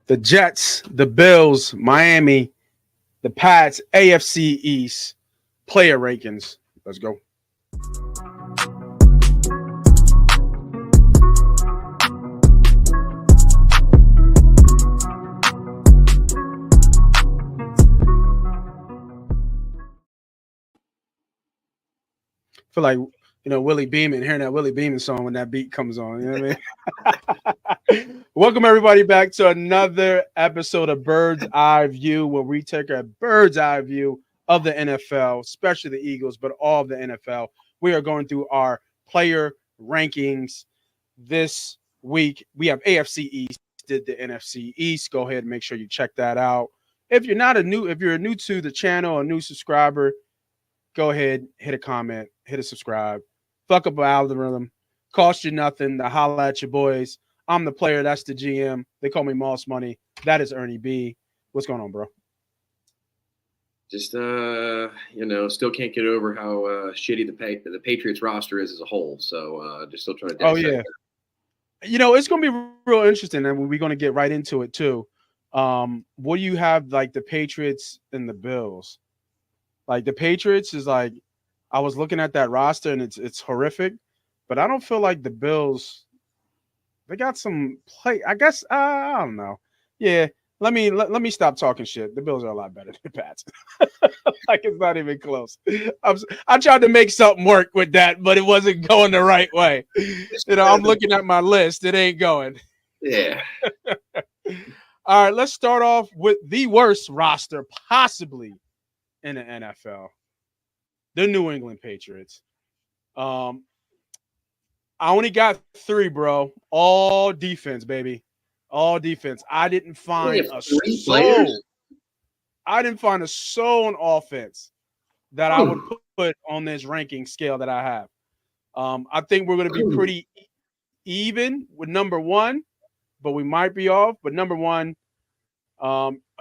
The Jets, the Bills, Miami, the Pats, AFC East player rankings. Let's go. Feel like Willie Beeman, hearing that Willie Beeman song when that beat comes on. You know what I mean? Welcome everybody back to another episode of Bird's Eye View, where we take a bird's eye view of the NFL, especially the Eagles, but all of the NFL. We are going through our player rankings this week. We have AFC East, did the NFC East. Go ahead and make sure you check that out. If you're new to the channel, a new subscriber, go ahead, hit a comment, hit a subscribe. Fuck up an algorithm. Cost you nothing to holla at your boys. I'm the player. That's the GM. They call me Moss Money. That is Ernie B. What's going on, bro? Just, still can't get over how shitty the Patriots roster is as a whole. So just still trying to dissect that. It's going to be real interesting, and we're going to get right into it, too. What do you have, like, the Patriots and the Bills? Like, the Patriots is like, I was looking at that roster and it's horrific, but I don't feel like the Bills, they got some play. I guess I don't know. Yeah, let me stop talking shit. The Bills are a lot better than the Pats. Like, it's not even close. I tried to make something work with that, but it wasn't going the right way. I'm looking at my list. It ain't going. Yeah. All right, let's start off with the worst roster possibly in the NFL, the New England Patriots. I only got 3, bro. All defense, baby. All defense. I didn't find a soul. I didn't find a soul on offense that I would put on this ranking scale that I have. I think we're going to be pretty even with number 1, but we might be off. But number 1,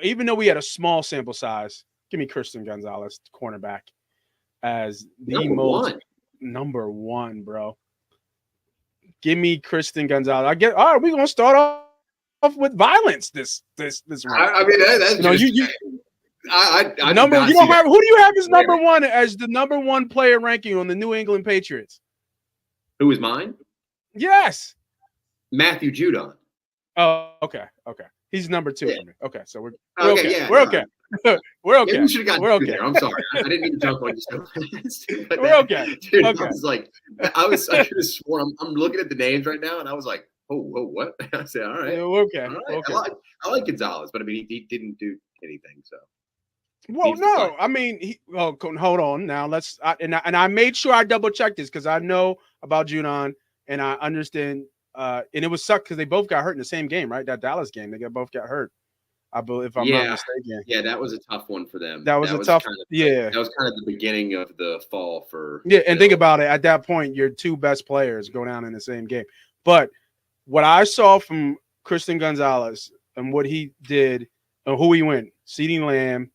even though we had a small sample size, give me Christian Gonzalez, cornerback, as the number one, bro. Give me Christian Gonzalez. All right, we're gonna start off with violence this round. I mean, that's who do you have as number 1 as the number 1 player ranking on the New England Patriots? Who is mine? Yes. Matthew Judon. Oh, okay. He's number 2 for me. Okay, so we're okay. Okay. Yeah, we're okay. We're okay. Yeah, we should have gotten okay. there. I'm sorry. I didn't mean to jump like this. We're okay. Dude, okay. I could have sworn I'm looking at the names right now, and I was like, oh, what? I said, all right. Yeah, we're okay. All right. Okay. I like Gonzalez, but I mean, he didn't do anything. So. Well, no, I mean, hold on. Now I made sure I double checked this because I know about Judon and I understand. And it was sucked because they both got hurt in the same game, right? That Dallas game, they both got hurt. I believe, if I'm not mistaken. Yeah, that was a tough one for them. That was tough. That was kind of the beginning of the fall for. Yeah, and think about it. At that point, your 2 best players go down in the same game. But what I saw from Christian Gonzalez and what he did and who he went, CeeDee Lamb.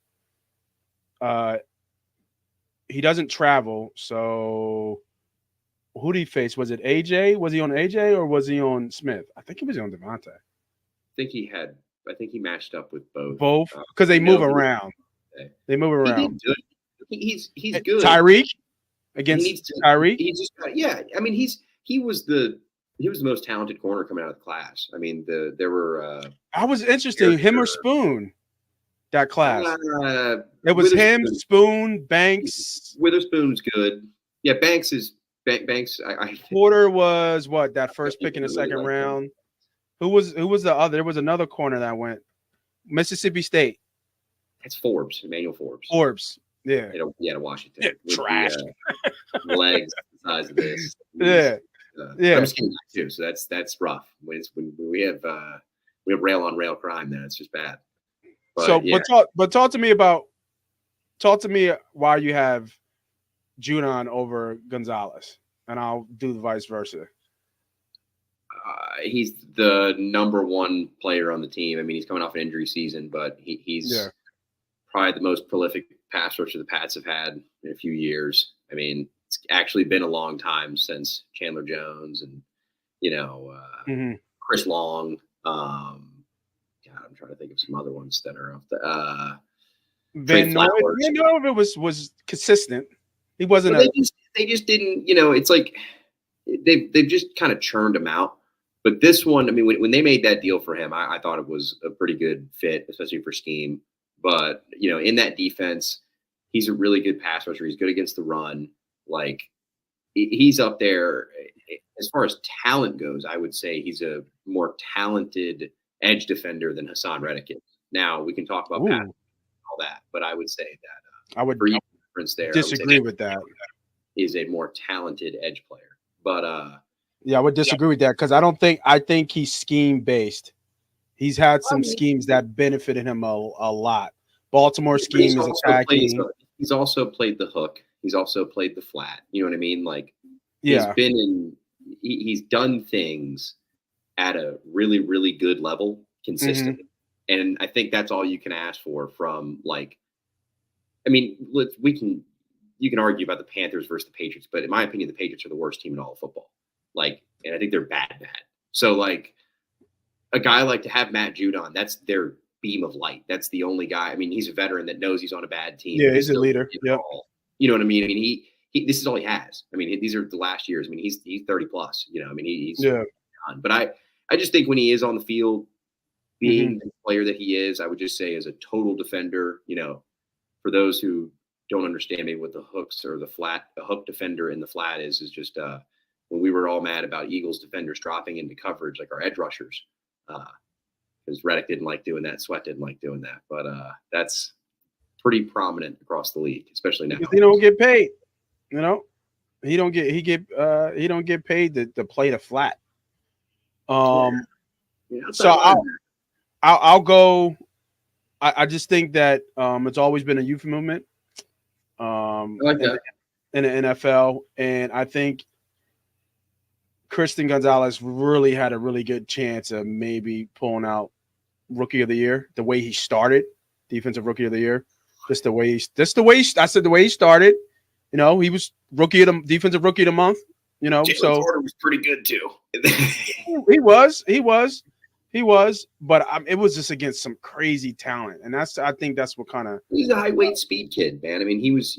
He doesn't travel, so who did he face? Was it AJ? Was he on AJ or was he on Smith? I think he was on Devontae. I think he matched up with both. Both? Because they move around. They move around. He's good. Tyreek against Tyreek. He just I mean, he was the most talented corner coming out of the class. I mean, there were. I was interested. Him or Spoon? That class. It was him, Spoon, Banks. Witherspoon's good. Yeah, Banks is Banks. Porter was what, that first pick in the second round. Who was the other? There was another corner that went. Mississippi State. That's Forbes, Emmanuel Forbes. Forbes, yeah. Yeah, to Washington. Yeah, trash. Legs the size of this. Yeah. I'm skinny too, so that's rough. When we have rail on rail crime, then it's just bad. But talk to me why you have Judon over Gonzalez, and I'll do the vice versa. He's the number 1 player on the team. I mean, he's coming off an injury season, but he's probably the most prolific pass rusher the Pats have had in a few years. I mean, it's actually been a long time since Chandler Jones and Chris Long. God, I'm trying to think of some other ones that are off the. Van Noy was consistent. He wasn't. They just didn't. It's like they've just kind of churned him out. But this one, I mean, when they made that deal for him, I thought it was a pretty good fit, especially for scheme. But in that defense, he's a really good pass rusher. He's good against the run. Like he's up there as far as talent goes. I would say he's a more talented edge defender than Hassan Reddick is. Now we can talk about Pat and all that, but I would say that I would disagree with that. Is a more talented edge player, but I would disagree with that because I think he's scheme based. He's had some schemes that benefited him a lot. Baltimore scheme is attacking. He's also played the hook. He's also played the flat. You know what I mean? Like he's he's done things at a really, really good level consistently. Mm-hmm. And I think that's all you can ask for from you can argue about the Panthers versus the Patriots, but in my opinion, the Patriots are the worst team in all of football. And I think they're bad. So a guy like to have Matt Judon, that's their beam of light. That's the only guy. I mean, he's a veteran that knows he's on a bad team. Yeah, he's a leader. Yep. You know what I mean? I mean, he this is all he has. I mean, these are the last years. I mean, he's 30 plus. I mean, he's done. But I just think when he is on the field, being the player that he is, I would just say as a total defender. For those who don't understand maybe what the hooks or the hook defender in the flat is just when we were all mad about Eagles defenders dropping into coverage, like our edge rushers, because Reddick didn't like doing that, Sweat didn't like doing that, but that's pretty prominent across the league, especially now. Because he don't get paid, he don't get paid to play the flat. So I'll go. I just think that it's always been a youth movement. I like that in the NFL, and I think Christian Gonzalez really had a really good chance of maybe pulling out Rookie of the Year. The way he started, Defensive Rookie of the Year, I said the way he started. He was Defensive Rookie of the Month. So Porter was pretty good too. He was, but it was just against some crazy talent, and I think that's what kind of. He's a high weight speed kid, man. I mean, he was,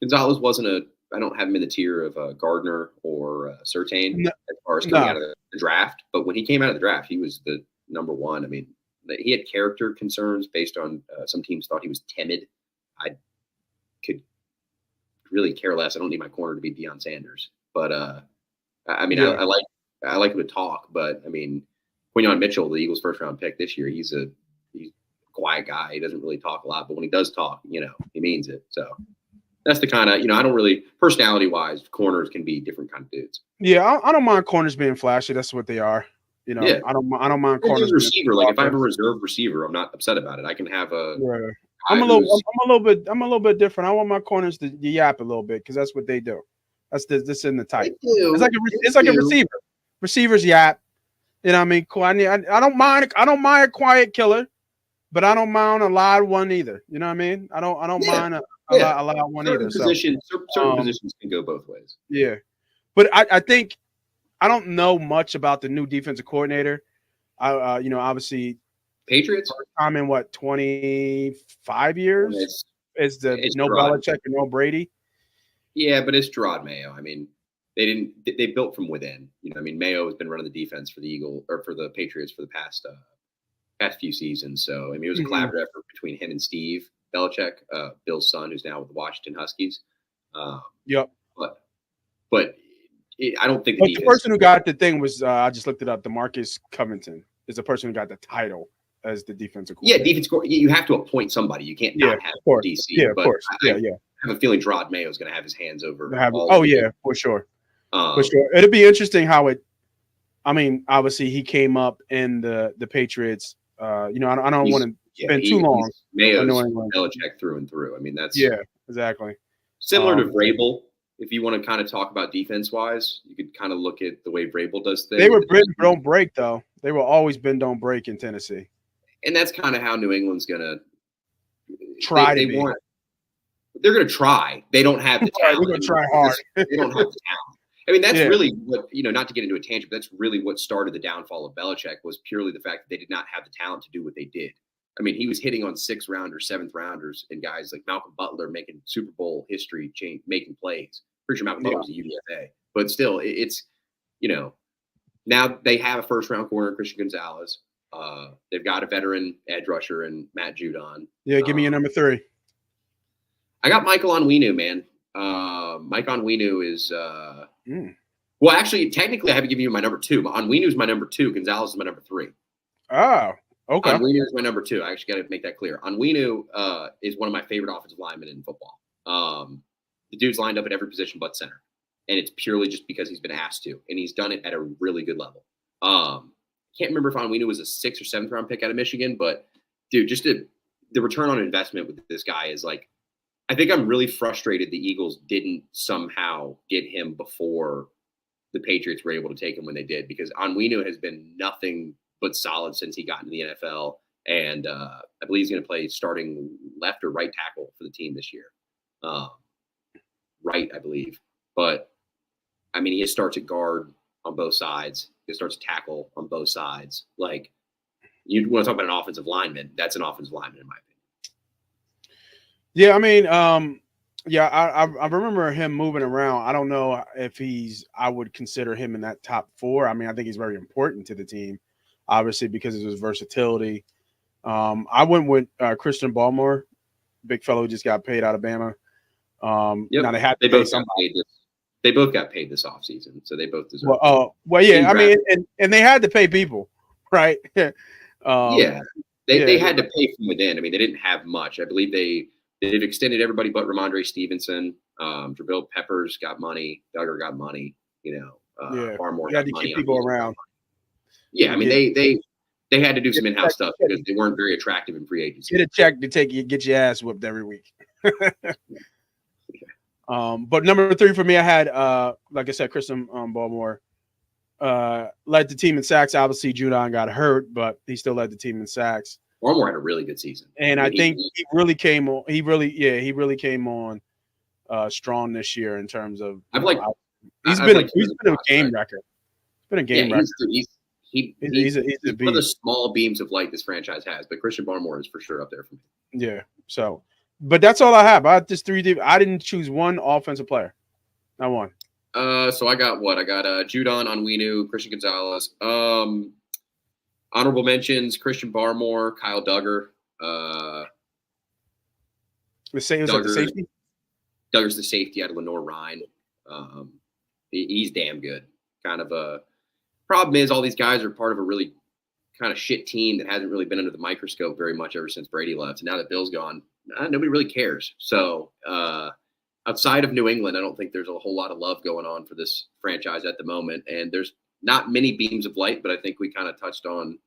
Gonzalez wasn't I don't have him in the tier of Gardner or Surtain as far as coming out of the draft, but when he came out of the draft, he was the number one. I mean, he had character concerns based on some teams thought he was timid. I could really care less. I don't need my corner to be Deion Sanders, but I mean, I like him to talk, but I mean. Quinyon Mitchell, the Eagles' first-round pick this year, he's a quiet guy. He doesn't really talk a lot, but when he does talk, he means it. So that's the kind of, I don't really, personality-wise, corners can be different kind of dudes. Yeah, I don't mind corners being flashy. That's what they are. I don't mind corners. Receiver, if I have a reserve receiver, I'm not upset about it. I can have a. Right. I'm a little bit different. I want my corners to yap a little bit because that's what they do. That's this in the type. It's like a receiver. Receivers yap. You know what I mean? I don't mind a quiet killer, but I don't mind a loud one either. You know what I mean? I don't mind a loud one either. Certain positions can go both ways. Yeah. But I think I don't know much about the new defensive coordinator. Obviously Patriots first time in 25 years is no Belichick and no Brady. Yeah, but it's Gerard Mayo. I mean, they built from within. Mayo has been running the defense for the Eagles or for the Patriots for the past few seasons. So, I mean, it was a collaborative effort between him and Steve Belichick, Bill's son, who's now with the Washington Huskies. Yep. But I don't think the person who got the thing was, I just looked it up, DeMarcus Covington is the person who got the title as the defensive coordinator. Yeah, defensive coordinator. You have to appoint somebody. You can't not have DC. Yeah, of course. I have a feeling Gerard Mayo is going to have his hands over. For sure. For sure. It'd be interesting how obviously he came up in the Patriots. I don't want to spend too long. Mayo's Belichick through and through. I mean, that's exactly similar to Vrabel. If you want to kind of talk about defense wise, you could kind of look at the way Vrabel does things. They were bend don't break though. They were always bend don't break in Tennessee. And that's kind of how New England's gonna try to be. They're going to try. They don't have the talent. They're going to try hard. They don't have the talent. I mean, that's really what, not to get into a tangent, but that's really what started the downfall of Belichick was purely the fact that they did not have the talent to do what they did. I mean, he was hitting on 6th rounders, 7th rounders, and guys like Malcolm Butler making Super Bowl history, making plays. Pretty sure Malcolm Butler was a UDFA, but still, it's now they have a 1st-round corner, Christian Gonzalez. They've got a veteran edge rusher and Matt Judon. Yeah, give me your number 3. I got Michael Onwenu, man. Mike Onwenu is well, actually, technically, I have to give you my number 2. Onwenu is my number 2. Gonzalez is my number 3. Oh, okay. Onwenu is my number 2. I actually got to make that clear. Onwenu is one of my favorite offensive linemen in football. The dude's lined up at every position but center, and it's purely just because he's been asked to, and he's done it at a really good level. Can't remember if Onwenu was a 6th or 7th round pick out of Michigan, but dude, just the return on investment with this guy is like, I think I'm really frustrated the Eagles didn't somehow get him before the Patriots were able to take him when they did, because Onwenu has been nothing but solid since he got into the NFL. And I believe he's going to play starting left or right tackle for the team this year. Right, I believe. But, I mean, he starts at guard on both sides. He starts at tackle on both sides. Like, you want to talk about an offensive lineman, that's an offensive lineman in my opinion. Yeah, I mean, I remember him moving around. I don't know if I would consider him in that top 4. I mean, I think he's very important to the team, obviously, because of his versatility. I went with Christian Baltimore, big fellow who just got paid out of Bama. Now they both got paid this offseason, so they both deserve it. Well, yeah, I mean, and they had to pay people, right? They had to pay from within. I mean, they didn't have much. I believe they've extended everybody but Ramondre Stevenson. Jabril Peppers got money. Duggar got money. Barmore got money. Keep people around. Yeah, I mean, they had to do some in-house stuff because they weren't very attractive in free agency. Get a check to get your ass whipped every week. But number 3 for me, I had, like I said, Christian Baltimore. Led the team in sacks. Obviously, Judon got hurt, but he still led the team in sacks. Baltimore had a really good season, and I think he really came on. He really came on strong this year in terms of. He's been a game record. It's been a game record. He's one of the small beams of light this franchise has, but Christian Barmore is for sure up there for me. Yeah. So, but that's all I have. I had this 3 deep. I didn't choose one offensive player. Not one. So I got what? I got Judon, Onwenu, Christian Gonzalez. Honorable mentions: Christian Barmore, Kyle Duggar. The safety. Duggar's the safety out of Lenore-Ryan. He's damn good. Kind of a problem is all these guys are part of a really kind of shit team that hasn't really been under the microscope very much ever since Brady left. And now that Bill's gone, nobody really cares. So outside of New England, I don't think there's a whole lot of love going on for this franchise at the moment. And there's not many beams of light, but I think we kind of touched on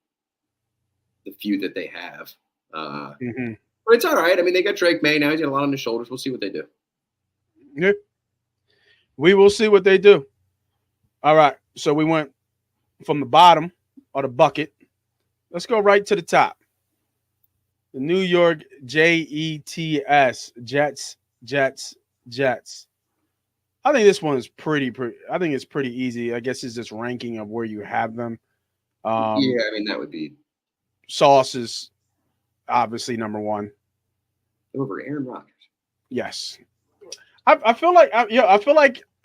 the few that they have. But it's all right. I mean, they got Drake May now. He's got a lot on his shoulders. We'll see what they do. Yeah. We will see what they do. All right. So we went from the bottom of the bucket. Let's go right to the top. The New York Jets. Jets. I think this one is pretty. I think it's pretty easy. I guess it's just ranking of where you have them. Yeah, I mean that would be. Sauce is obviously number 1 over Aaron Rodgers. Yes, I feel like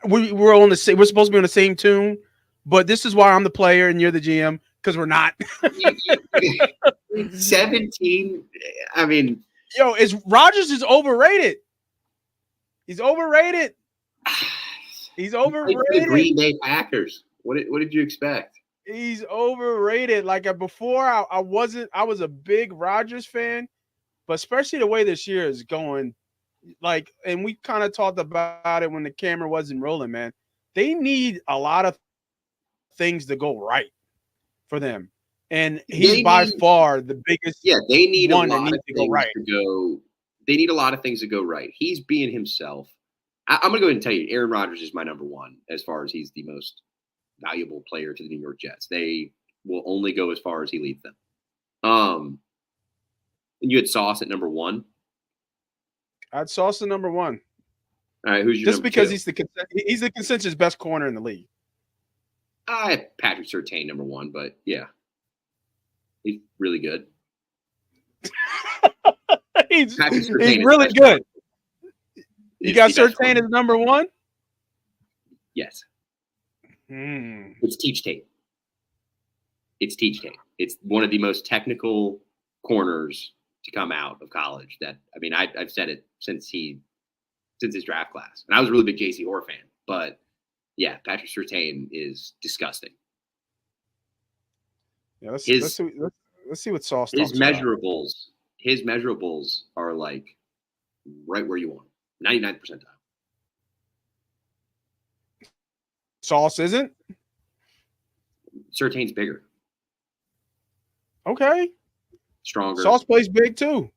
we're on the same. We're supposed to be on the same tune, but this is why I'm the player and you're the GM because we're not. 17. I mean, Rodgers is overrated. He's overrated. He's overrated. The Green Bay Packers. What did you expect? He's overrated. Like before, I was a big Rodgers fan, but especially the way this year is going, like, and we kind of talked about it when the camera wasn't rolling, man. They need a lot of things to go right for them. And he's by far the biggest. Yeah, they need one a lot that of things to go. They need a lot of things to go right. He's being himself. I'm going to go ahead and tell you, Aaron Rodgers is my number 1 as far as he's the most valuable player to the New York Jets. They will only go as far as he leads them. And you had Sauce at number 1. I had Sauce at number 1. All right, who's your just because two? he's the consensus best corner in the league. I have Patrick Surtain number one, but yeah, he's really good. he's really good. You got Surtain as number one? Yes. It's Teach Tate. It's one of the most technical corners to come out of college. I've said it since his draft class. And I was a really big JC Hoare fan. But, yeah, Patrick Surtain is disgusting. Yeah, let's see what Sauce talks about. His measurables are, like, right where you want them. 99th percentile. Sauce isn't? Surtain's bigger. Okay. Stronger. Sauce plays big too.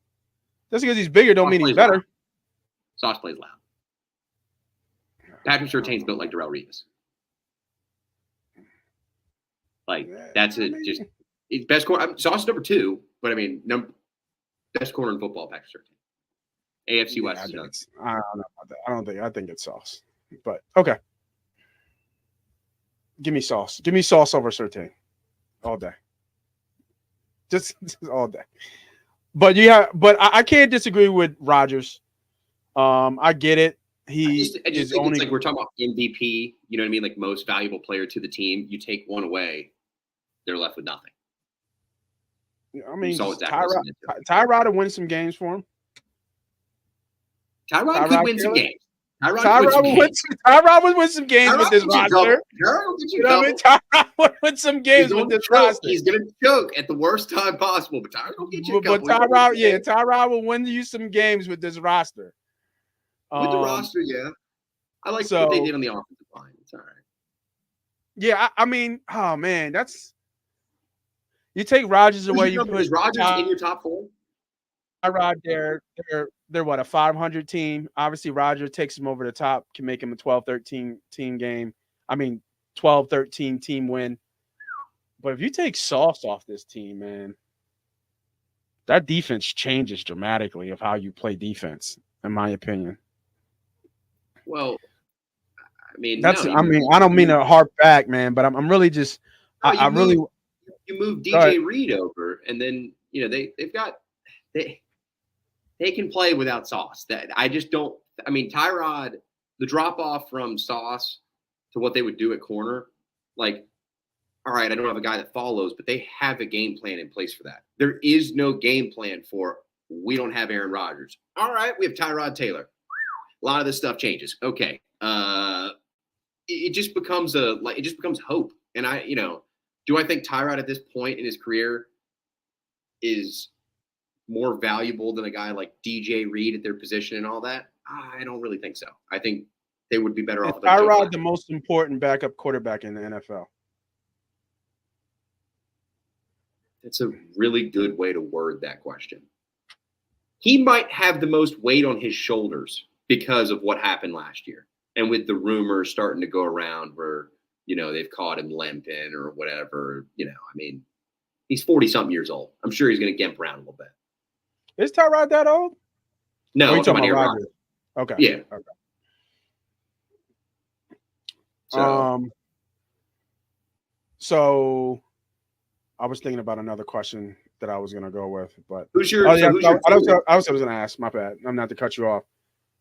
Just because he's bigger don't mean he's better. Loud. Sauce plays loud. Patrick Surtain's built like Darrelle Revis. Like that's it. Just it's best corner. Sauce number two, but best corner in football. Patrick Surtain. AFC West. I don't know about that. I think it's Sauce. But okay. Give me Sauce. Give me Sauce over Surtain all day. Just all day. But I can't disagree with Rodgers. I get it. I just think it's like we're talking about MVP. You know what I mean? Like most valuable player to the team. You take one away, they're left with nothing. I mean, Tyrod will win some games for him. Tyrod could win some games. Tyrod would win some games with this roster. Tyrod would win some games with this roster. He's going to choke at the worst time possible, but Tyrod will get you a couple. Tyrod will win you some games with this roster. With the roster, yeah. I like what they did on the offensive line. It's all right. Yeah, I mean, oh man, that's you take Rodgers away. You put Rodgers in your top four. Tyrod, they're what, a 500 team. Obviously, Rodgers takes them over the top, can make him a 12-13 team game. 12-13 team win. But if you take Sauce off this team, man, that defense changes dramatically of how you play defense, in my opinion. Well, I don't mean to harp back, man, but I'm really just you move DJ Reed over, and then they can play without Sauce. Tyrod, the drop off from Sauce to what they would do at corner, like, all right, I don't have a guy that follows, but they have a game plan in place for that. There is no game plan for we don't have Aaron Rodgers. All right, we have Tyrod Taylor. A lot of this stuff changes. Okay. It just becomes hope. And do I think Tyrod at this point in his career is more valuable than a guy like DJ Reed at their position and all that? I don't really think so. I think they would be better off. Tyrod, the most important backup quarterback in the NFL. That's a really good way to word that question. He might have the most weight on his shoulders because of what happened last year. And with the rumors starting to go around where, they've caught him limping or whatever, he's 40-something years old. I'm sure he's going to gimp around a little bit. Is Tyrod that old? No, I'm talking about Rodgers. Okay. Yeah. Okay. So I was thinking about another question that I was going to go with, but I was going to ask. My bad. I'm not to cut you off.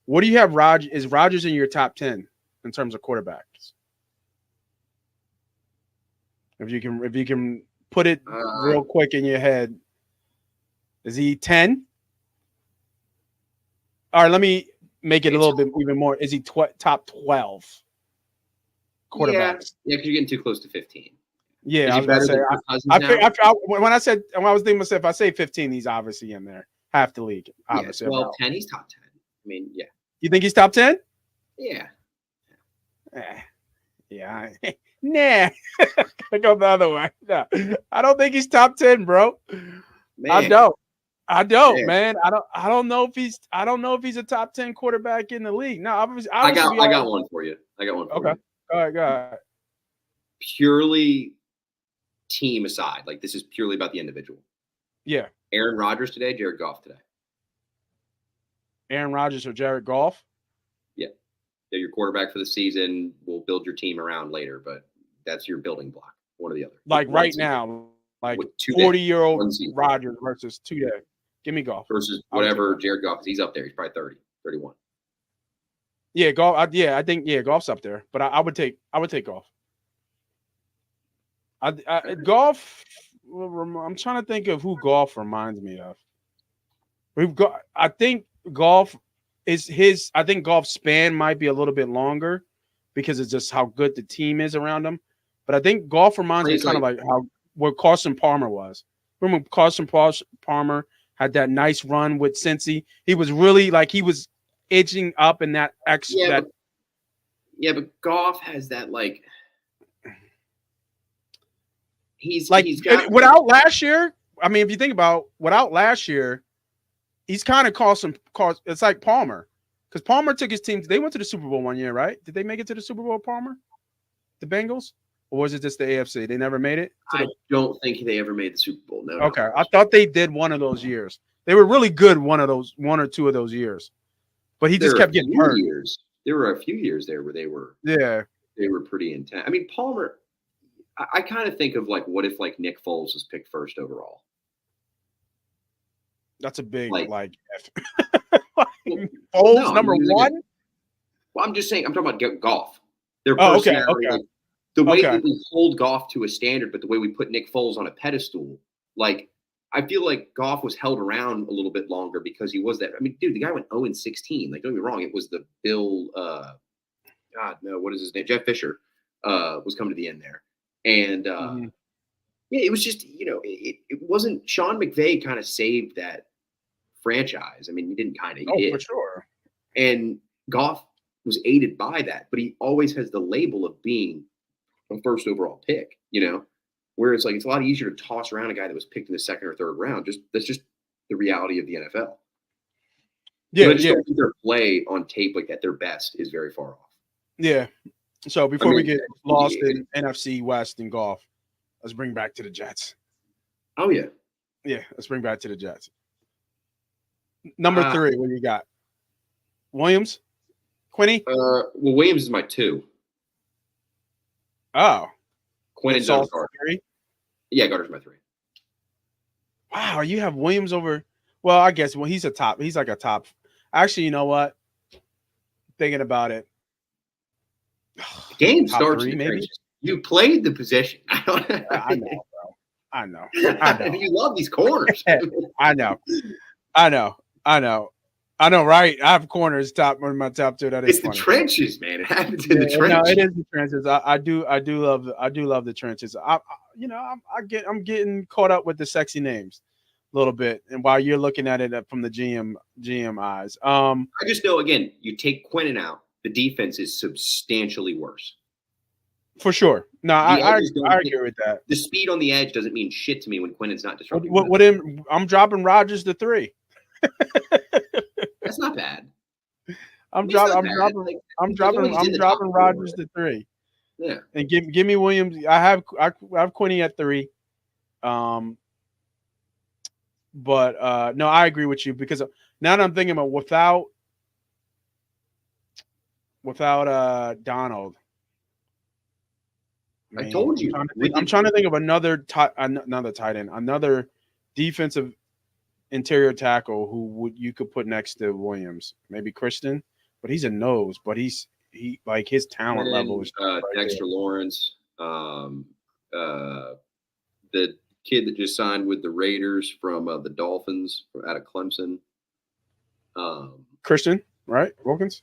What do you have? Is Rodgers in your top 10 in terms of quarterbacks? If you can put it real quick in your head, is he 10? All right, let me make it a little bit even more. Is he top 12 quarterbacks? Yeah, because you're getting too close to 15. Yeah, I was going to say. When I was thinking myself, if I say 15, he's obviously in there. Half the league, obviously. 10, he's top 10. Yeah. You think he's top 10? Yeah. Yeah. Nah. I go the other way. No, I don't think he's top 10, bro. Man. I don't, man. I don't know if he's a top 10 quarterback in the league. No, obviously, I got one for you. Okay. Go ahead. Purely team aside, like this is purely about the individual. Yeah. Aaron Rodgers today, Jared Goff today. Aaron Rodgers or Jared Goff? Yeah. They're your quarterback for the season. We'll build your team around later, but that's your building block, one or the other. Like right now, like 40-year-old Rodgers versus 2 day. Give me Goff. Versus whatever Jared Goff is. He's up there. He's probably 30, 31. Yeah, Goff. I think Goff's up there, but I would take Goff. Goff. I'm trying to think of who Goff reminds me of. I think Goff is his. I think Goff's span might be a little bit longer because it's just how good the team is around him. But I think Goff reminds me kind of like what Carson Palmer was. Remember Carson Palmer had that nice run with Cincy? He was really like he was edging up in that extra. But Goff has that like. He's got without last year. I mean, if you think about without last year, he's kind of caused. It's like Palmer, because Palmer took his team. They went to the Super Bowl one year, right? Did they make it to the Super Bowl, Palmer? The Bengals, or was it just the AFC? They never made it. I don't think they ever made the Super Bowl. No. Okay, I thought they did one of those years. They were really good one or two of those years, but he just kept getting hurt. There were a few years there where they were pretty intense. I mean, Palmer. I kind of think of like, what if like Nick Foles was picked first overall? That's a big like Foles number one. Well, I'm just saying. I'm talking about Goff. Okay. Like, the way that we hold Goff to a standard, but the way we put Nick Foles on a pedestal, like I feel like Goff was held around a little bit longer because he was that. I mean, dude, the guy went 0-16. Like, don't get me wrong, it was the Bill. What is his name? Jeff Fisher was coming to the end there. And it was just, it wasn't Sean McVay kind of saved that franchise. I mean, he didn't he did. For sure. And Goff was aided by that, but he always has the label of being a first overall pick, where it's like it's a lot easier to toss around a guy that was picked in the second or third round. That's just the reality of the NFL. Yeah, I just don't think their play on tape like at their best is very far off. Yeah. So before we get lost in NFC West and golf, let's bring back to the Jets. Oh, yeah. Yeah, let's bring back to the Jets. Number 3, what you got? Williams? Quinny? Well, Williams is my 2. Oh. Quinn and Gardner. 3? Yeah, Gardner's my 3. Wow, you have Williams over – well, I guess he's a top – he's like a top – actually, you know what? Thinking about it. The game starts in the trenches. You played the position. I know, bro. I know. You love these corners. I know, right? I have corners in my top 2. That is funny. The trenches, man. It happens in the trenches. No, it is the trenches. I do love the trenches. I'm getting caught up with the sexy names a little bit, and while you're looking at it from the GM eyes. I just know, again, you take Quinnen out, the defense is substantially worse. For sure. No, I agree with that. The speed on the edge doesn't mean shit to me when Quinnen's not disrupting. I'm dropping Rodgers to 3. That's not bad. I'm dropping Rodgers to 3. Yeah. And give me Williams. I have Quinny at 3. But no, I agree with you because now that I'm thinking about without Donald. I told you. I'm trying to think of another tight end, another defensive interior tackle who you could put next to Williams. Maybe Christian, but he's a nose. But he like his talent level is Dexter Lawrence, the kid that just signed with the Raiders from the Dolphins out of Clemson. Christian, right? Wilkins.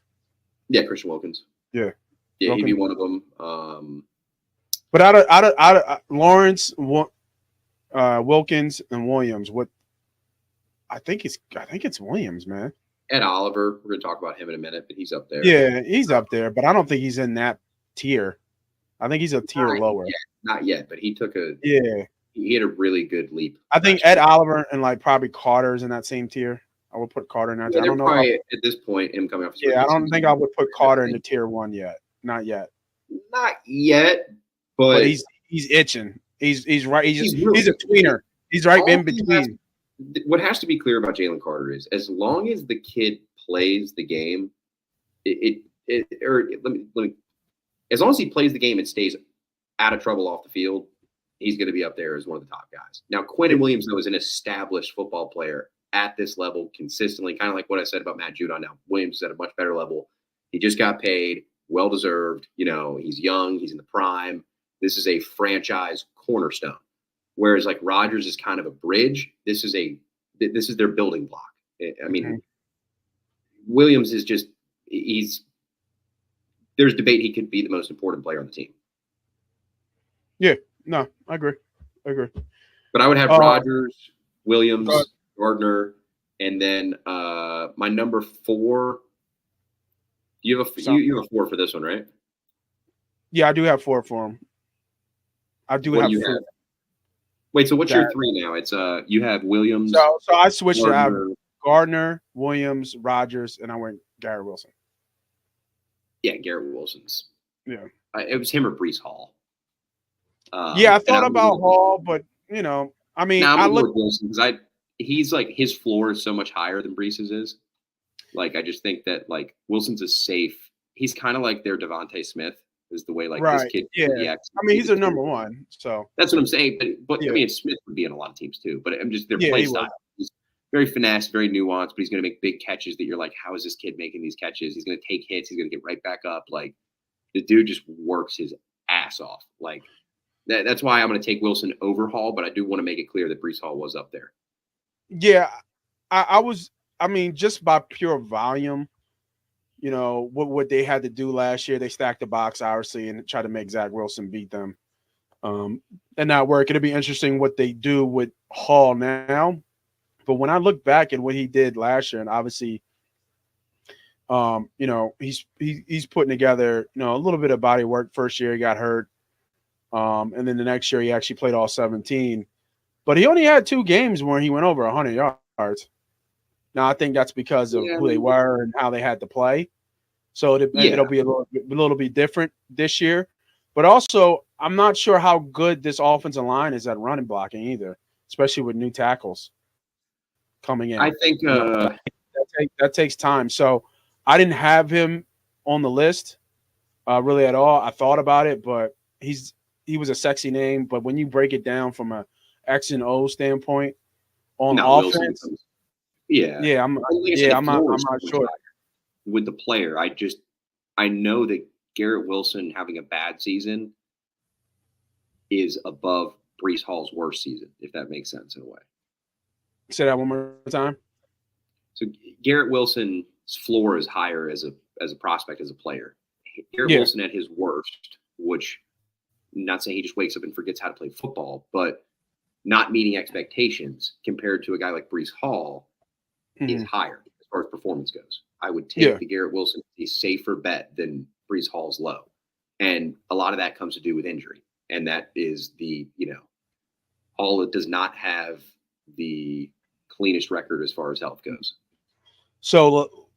Yeah, Christian Wilkins. Yeah, Wilkins. He'd be one of them. But out of Lawrence, Wilkins, and Williams, what I think it's Williams, man. Ed Oliver, we're gonna talk about him in a minute, but he's up there. Yeah, he's up there, but I don't think he's in that tier. I think he's a tier lower. Not yet, but he took he had a really good leap. I think Ed Oliver and like probably Carter's in that same tier. I would put Carter in that. Yeah, I don't know. At this point, him coming off. Yeah, I don't think I would put Carter in the tier 1 yet. Not yet. Not yet, but he's itching. He's right. He's a tweener. He's right in between. What has to be clear about Jalen Carter is as long as the kid plays the game, as long as he plays the game and stays out of trouble off the field, he's going to be up there as one of the top guys. Now, Quentin Williams, though, is an established football player at this level consistently, kind of like what I said about Matt Judon. Now, Williams is at a much better level. He just got paid, well-deserved. He's young. He's in the prime. This is a franchise cornerstone. Whereas, like, Rodgers is kind of a bridge. This is their building block. I mean, Williams is just there's debate he could be the most important player on the team. Yeah, no, I agree. But I would have Rodgers, Williams, Gardner, and then my number 4. You have a 4 for this one, right? Yeah, I do have 4 for him. I do have 4. Wait, so what's your 3 now? It's you have Williams. So I switched to have Gardner, Williams, Rodgers, and I went Garrett Wilson. Yeah, Garrett Wilson's. Yeah, it was him or Breece Hall. I thought about Hall, but I mean, I look Wilson because he's like his floor is so much higher than Breece's is. Like, I just think that like Wilson's a safe. He's kind of like their Devontae Smith is the way like this kid. Yeah, I mean he's a number 1, so that's what I'm saying. But I mean Smith would be in a lot of teams too. But I'm just their play style. He's very finesse, very nuanced, but he's going to make big catches that you're like, how is this kid making these catches? He's going to take hits. He's going to get right back up. Like, the dude just works his ass off. Like, that's why I'm going to take Wilson over Hall, but I do want to make it clear that Breece Hall was up there. Yeah, I mean, just by pure volume, what they had to do last year, they stacked the box, obviously, and tried to make Zach Wilson beat them. And not work. It'll be interesting what they do with Hall now. But when I look back at what he did last year, and obviously, he's putting together, a little bit of body work. First year he got hurt, and then the next year he actually played all 17. But he only had 2 games where he went over 100 yards. Now I think that's because of who they were and how they had to play. So it'll be a little bit different this year. But also, I'm not sure how good this offensive line is at running blocking either, especially with new tackles coming in. I think that takes time. So I didn't have him on the list really at all. I thought about it, but he was a sexy name. But when you break it down from a X and O standpoint on offense, I'm not sure with the player. I know that Garrett Wilson having a bad season is above Breece Hall's worst season, if that makes sense in a way. Say that one more time. So Garrett Wilson's floor is higher as a prospect, as a player. Garrett Wilson at his worst, which not saying he just wakes up and forgets how to play football, but not meeting expectations compared to a guy like Breece Hall is higher as far as performance goes. I would take the Garrett Wilson a safer bet than Breece Hall's low. And a lot of that comes to do with injury. And that is Hall does not have the cleanest record as far as health goes. So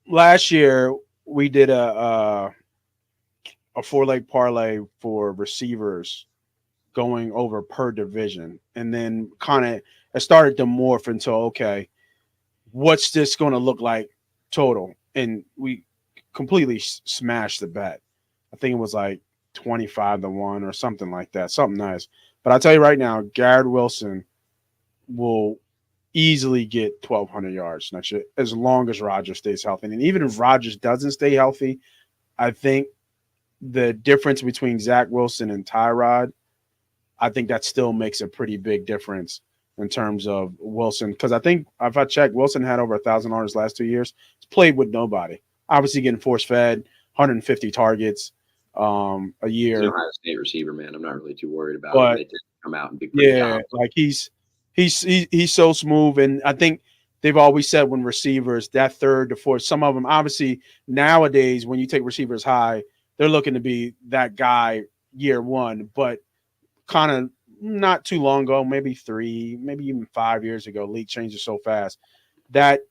last year we did a 4-leg parlay for receivers going over per division, and then kind of it started to morph into what's this going to look like total, and we completely smashed the bet. I think it was like 25-1 or something like that, something nice. But I'll tell you right now, Garrett Wilson will easily get 1,200 yards next year as long as Rodgers stays healthy. And even if Rodgers doesn't stay healthy, I think the difference between Zach Wilson and Tyrod, I think that still makes a pretty big difference in terms of Wilson. Because I think if I check, Wilson had over 1,000 yards last 2 years. He's played with nobody. Obviously getting force-fed, 150 targets a year. He's an Ohio State receiver, man. I'm not really too worried about it. They did come out and be pretty dominant. Like he's so smooth. And I think they've always said when receivers, that third to fourth, some of them, obviously nowadays when you take receivers high, they're looking to be that guy year one. But kind of not too long ago, maybe 3, maybe even 5 years ago, league changes so fast that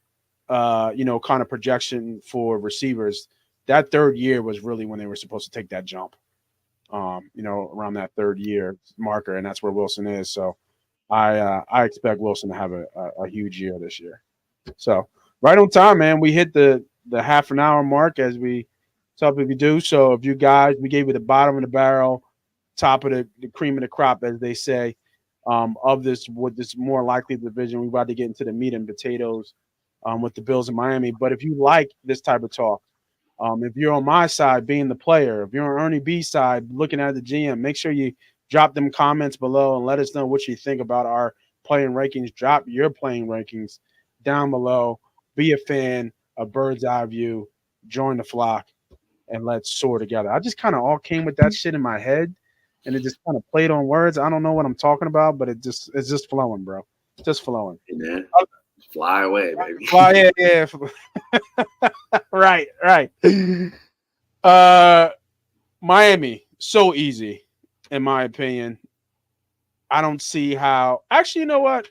kind of projection for receivers, that third year was really when they were supposed to take that jump, around that third year marker. And that's where Wilson is. So I expect Wilson to have a huge year this year. So right on time, man. We hit the half an hour mark as we up if you do. So if you guys, we gave you the bottom of the barrel, top of the cream of the crop, as they say, of this with this more likely division. We're about to get into the meat and potatoes with the Bills in Miami. But if you like this type of talk, if you're on my side being the player, if you're on Ernie B's side looking at the GM, make sure you drop them comments below and let us know what you think about our playing rankings. Drop your playing rankings down below. Be a fan of Bird's Eye View. Join the flock and let's soar together. I just kind of all came with that shit in my head and it just kind of played on words. I don't know what I'm talking about, but it's just flowing, bro. It's just flowing. Yeah. Fly away, baby. Fly, yeah. Right. Miami, so easy, in my opinion. I don't see how. Actually, you know what?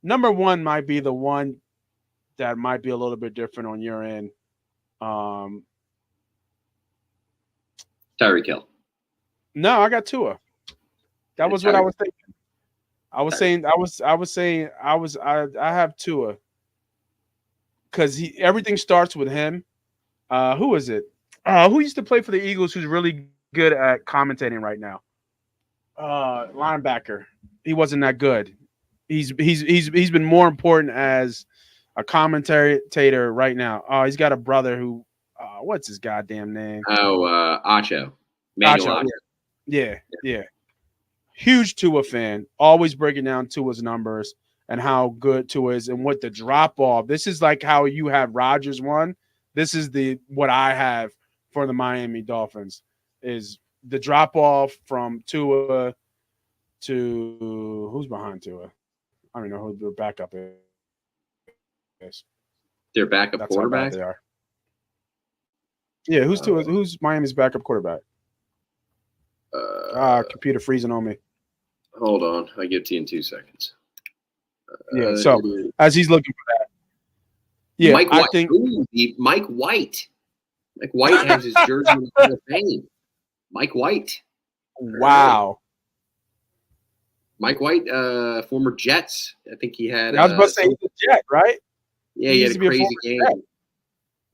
Number one might be the one that might be a little bit different on your end. Tyreek Hill. No, I got Tua. That was what I was thinking. I have Tua because everything starts with him. Who is it? Who used to play for the Eagles? Who's really good at commentating right now? Linebacker. He wasn't that good. He's been more important as a commentator right now. Oh, he's got a brother who. What's his goddamn name? Oh, Acho. Manuel Acho. Yeah. Huge Tua fan. Always breaking down Tua's numbers and how good Tua is and what the drop off. This is like how you have Rodgers won. This is what I have for the Miami Dolphins is the drop off from Tua to who's behind Tua. I don't even know who their backup is. Their backup That's quarterback. They are. Yeah, who's Miami's backup quarterback? Computer freezing on me. Hold on, I give it to you in 2 seconds. So as he's looking for that, yeah, Mike White. I think Mike White. Mike White has his jersey in the Hall of Fame. Mike White. Wow. Mike White, former Jets. I think he had. I was about to say he's a Jet, right? Yeah, he had a crazy game.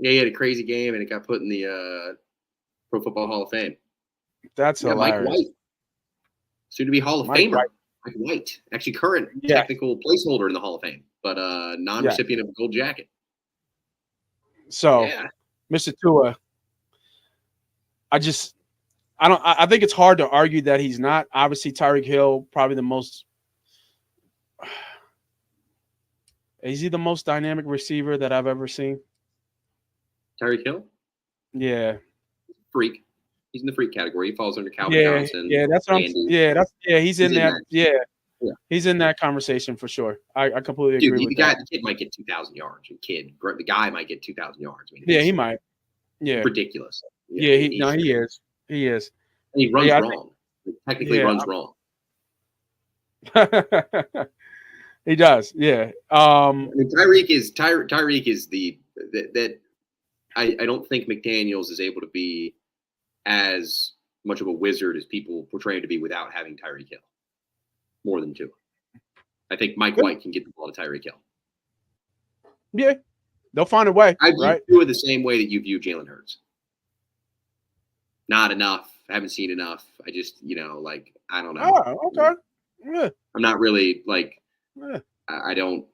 Yeah, he had a crazy game, and it got put in the Pro Football Hall of Fame. That's hilarious. Mike White, soon to be Hall of Famer. Mike White, actually current technical placeholder in the Hall of Fame, but non-recipient of a gold jacket. So, Mr. Tua, I think it's hard to argue that he's not. Obviously, Tyreek Hill, probably the most. Is he the most dynamic receiver that I've ever seen? Tyreek Hill? Yeah. Freak. He's in the freak category. He falls under Calvin Johnson. Yeah, that's what he's in that. Yeah. He's in that conversation for sure. I completely agree with that. The kid might get 2,000 yards. The guy might get 2,000 yards. I mean, he might. Yeah. Ridiculous. He is. He is. And he runs wrong. He technically runs wrong. He does. Yeah. I mean, Tyreek is that I don't think McDaniels is able to be as much of a wizard as people portray him to be without having Tyreek Hill. More than Tua. I think Mike White can get the ball to Tyreek Hill. Yeah. They'll find a way. I view Tua the same way that you view Jalen Hurts. Not enough. I haven't seen enough. I just, I don't know. Oh, okay. Yeah. I'm not really I don't.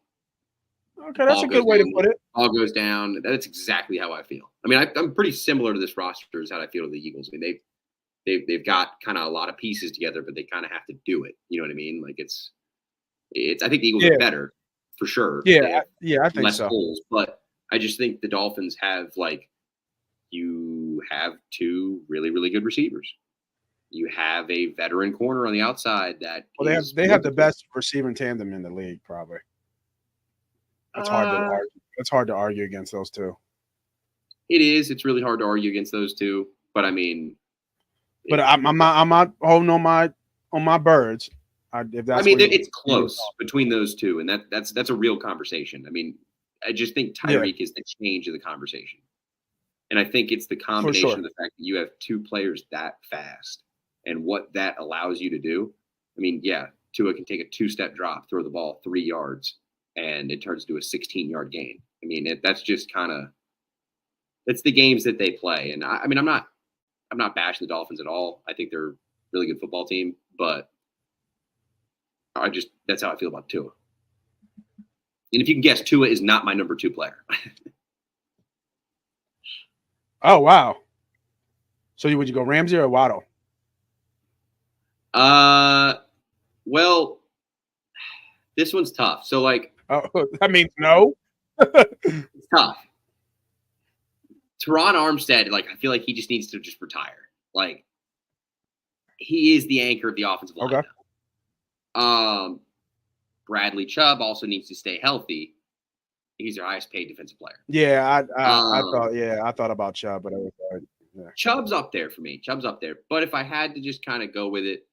Okay, that's a good way to put it. All goes down. That's exactly how I feel. I mean, I'm pretty similar to this roster as how I feel to the Eagles. I mean, they've got kind of a lot of pieces together, but they kind of have to do it. You know what I mean? Like it's. I think the Eagles are better for sure. Yeah, I think less so. goals, but I just think the Dolphins have you have two really, really good receivers. You have a veteran corner on the outside that. Well, they have the best receiving tandem in the league, probably. It's hard to argue. It's hard to argue against those two. It is. It's really hard to argue against those two. But I mean, I'm not holding on my birds. It's close between those two, and that's a real conversation. I mean, I just think Tyreek is the change of the conversation, and I think it's the combination of the fact that you have two players that fast and what that allows you to do. I mean, Tua can take a 2-step drop, throw the ball 3 yards, and it turns into a 16-yard gain. I mean, that's just kind of It's the games that they play. And I mean, I'm not bashing the Dolphins at all. I think they're a really good football team, but that's how I feel about Tua. And if you can guess, Tua is not my number 2 player. Oh, wow. So would you go Ramsey or Waddle? Well, this one's tough. So that means no. It's tough. Teron Armstead, I feel like he just needs to just retire. He is the anchor of the offensive line. Okay. Bradley Chubb also needs to stay healthy. He's their highest paid defensive player. Yeah, I thought about Chubb, but Chubb's up there for me. Chubb's up there. But if I had to just kind of go with it,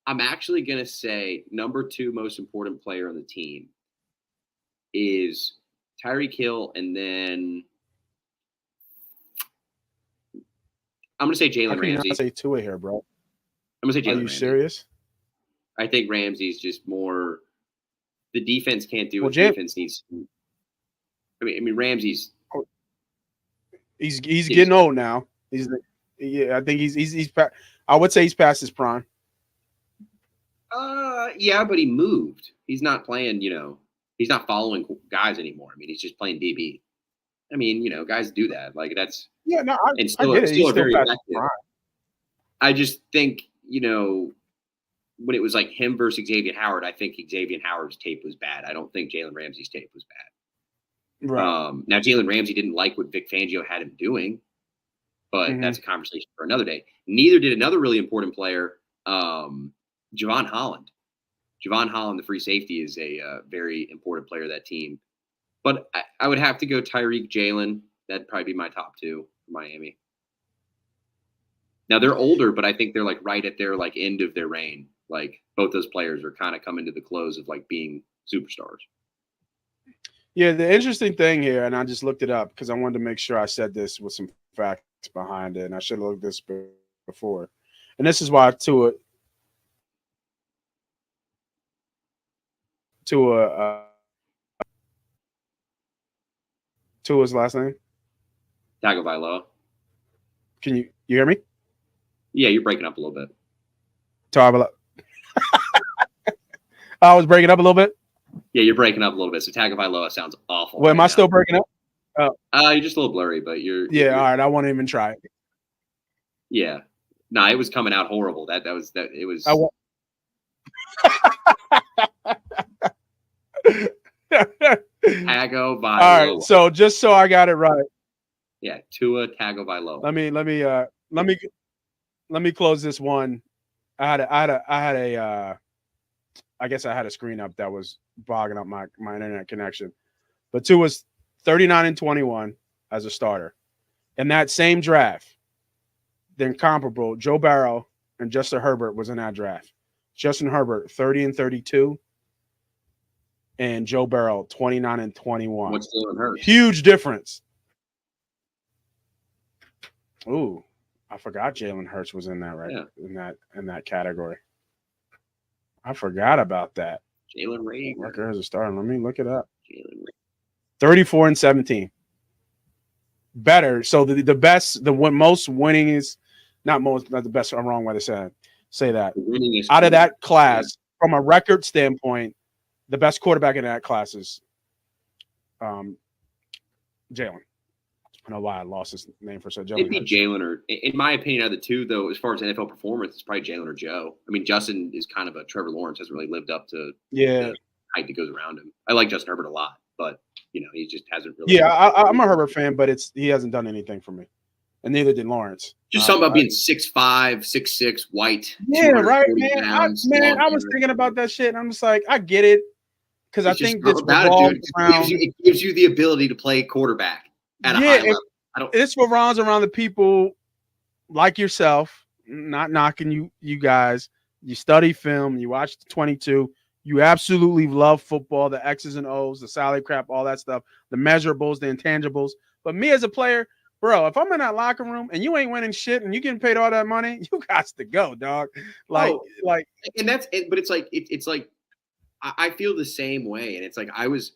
I'm actually going to say number 2 most important player on the team is Tyreek Hill, and then I'm going to say Jalen Ramsey. Not say Tua here, bro. I'm going to say Jalen Ramsey. Are you serious? I think Ramsey's just more – the defense can't do what defense needs to do. I mean, Ramsey's – He's getting old now. I think he's I would say he's past his prime. Yeah, but he moved. He's not playing, he's not following guys anymore. I mean, he's just playing DB. I mean, guys do that. That's I get it. He's still very past effective. his prime. I just think, when it was him versus Xavier Howard, I think Xavier Howard's tape was bad. I don't think Jalen Ramsey's tape was bad. Right. Now, Jalen Ramsey didn't like what Vic Fangio had him doing, but that's a conversation for another day. Neither did another really important player, Javon Holland. Javon Holland, the free safety, is a very important player of that team. But I would have to go Tyreek, Jalen. That'd probably be my top 2 for Miami. Now, they're older, but I think they're right at their end of their reign. Both those players are kind of coming to the close of being superstars. Yeah, the interesting thing here, and I just looked it up because I wanted to make sure I said this with some facts behind it, and I should have looked this before. And this is why Tua's last name? Tagovailoa. Can you hear me? Yeah, you're breaking up a little bit. I was breaking up a little bit. Yeah, you're breaking up a little bit. So Tagovailoa sounds awful. Well, am I still breaking up? You're just a little blurry, but you're. Yeah, all right. I won't even try it. Yeah, no, it was coming out horrible. It was. Tagovailoa. All right, so just so I got it right. Yeah, Tua Tagovailoa. Let me close this one. I guess I had a screen up that was bogging up my internet connection. But Tua was 39-21 as a starter. In that same draft, then comparable, Joe Burrow and Justin Herbert was in that draft. Justin Herbert 30-32, and Joe Burrow 29-21. What's Jalen Hurts? Huge difference. Ooh, I forgot Jalen Hurts was in that in that category. I forgot about that. Jalen Reagor. Worker as a starter. Let me look it up. 34-17. Better. So the best, most winning is not the best. I'm wrong way to say that. Out of that class, from a record standpoint, the best quarterback in that class is Jalen. I don't know why I lost his name for a second. It'd be Jalen, or in my opinion, out of the two, though, as far as NFL performance, it's probably Jalen or Joe. I mean, Justin is kind of a Trevor Lawrence, hasn't really lived up to the hype that goes around him. I like Justin Herbert a lot, but he just hasn't really. Yeah, I'm a Herbert fan, but he hasn't done anything for me, and neither did Lawrence. Just something about being 6'5", 6'6", white. Yeah, right, man. I was thinking about that shit, and I'm just like, I get it, because I think this it gives you the ability to play quarterback. At a high level. This revolves around the people like yourself, not knocking you guys. You study film, you watch the 22, you absolutely love football, the X's and O's, the salary crap, all that stuff, the measurables, the intangibles. But me as a player, bro, if I'm in that locker room and you ain't winning shit and you getting paid all that money, you got to go, dog. And that's it, but it's like I feel the same way. And it's like I was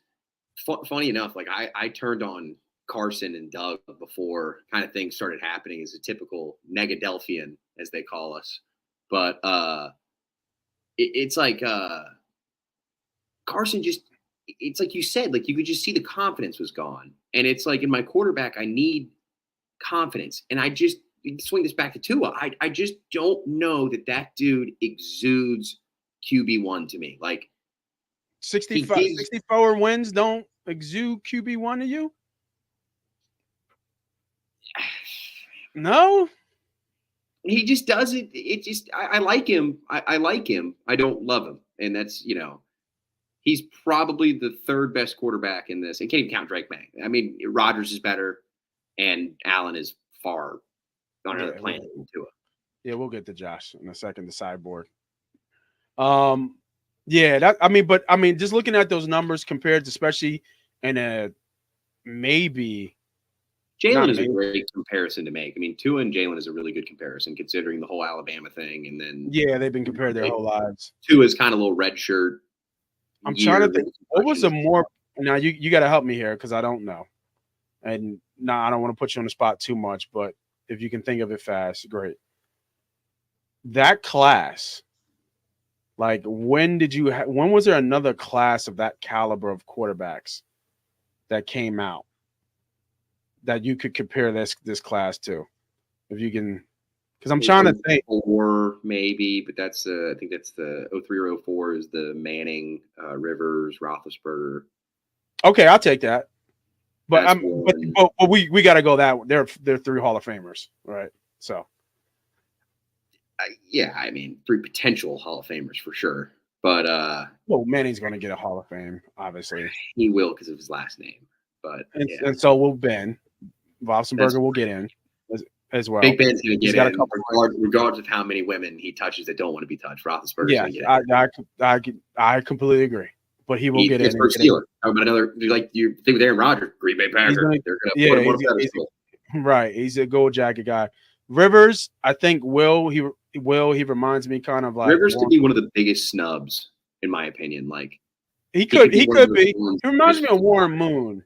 funny enough, I turned on Carson and Doug before kind of things started happening as a typical Negadelphian, as they call us. But it's like Carson just, it's like you said, like you could just see the confidence was gone. And it's like in my quarterback, I need confidence. And I just swing this back to Tua. I just don't know that dude exudes QB1 to me. Like 64 wins don't exude QB1 to you? No? He just doesn't. It just, I like him. I like him. I don't love him. And that's, he's probably the third best quarterback in this. And can't even count Drake May. I mean, Rodgers is better, and Allen is far on another planet than Tua. Yeah, we'll get to Josh in a second, the sideboard. Yeah, just looking at those numbers compared to, especially in a maybe. Jalen is a great comparison to make. I mean, Tua and Jalen is a really good comparison considering the whole Alabama thing. And then they've been compared their whole lives. Tua is kind of a little red shirt. I'm trying to think. What was a more now? You got to help me here because I don't know. And I don't want to put you on the spot too much, but if you can think of it fast, great. That class, like when was there another class of that caliber of quarterbacks that came out that you could compare this class to? If you can, because I'm trying to think. Or maybe, but that's I think that's the 03 or 04 is the Manning, Rivers, Roethlisberger. Okay, I'll take that. But we got to go that they're 3 Hall of Famers, right? So. Yeah, I mean, 3 potential Hall of Famers for sure. But Manning's going to get a Hall of Fame, obviously. He will because of his last name. But and so will Ben. Roethlisberger will get in as well. Big Ben's going to get in, regardless of how many women he touches that don't want to be touched. Roethlisberger's going to get in. I completely agree. But he will get in. Pittsburgh Steelers. How about another? Like you think with Aaron Rodgers, Green Bay Packers. They're going to put him on a pedestal. Right. He's a gold jacket guy. Rivers, I think he reminds me kind of like Rivers could be one of the biggest snubs in my opinion. Like he could be. He reminds me of Warren Moon,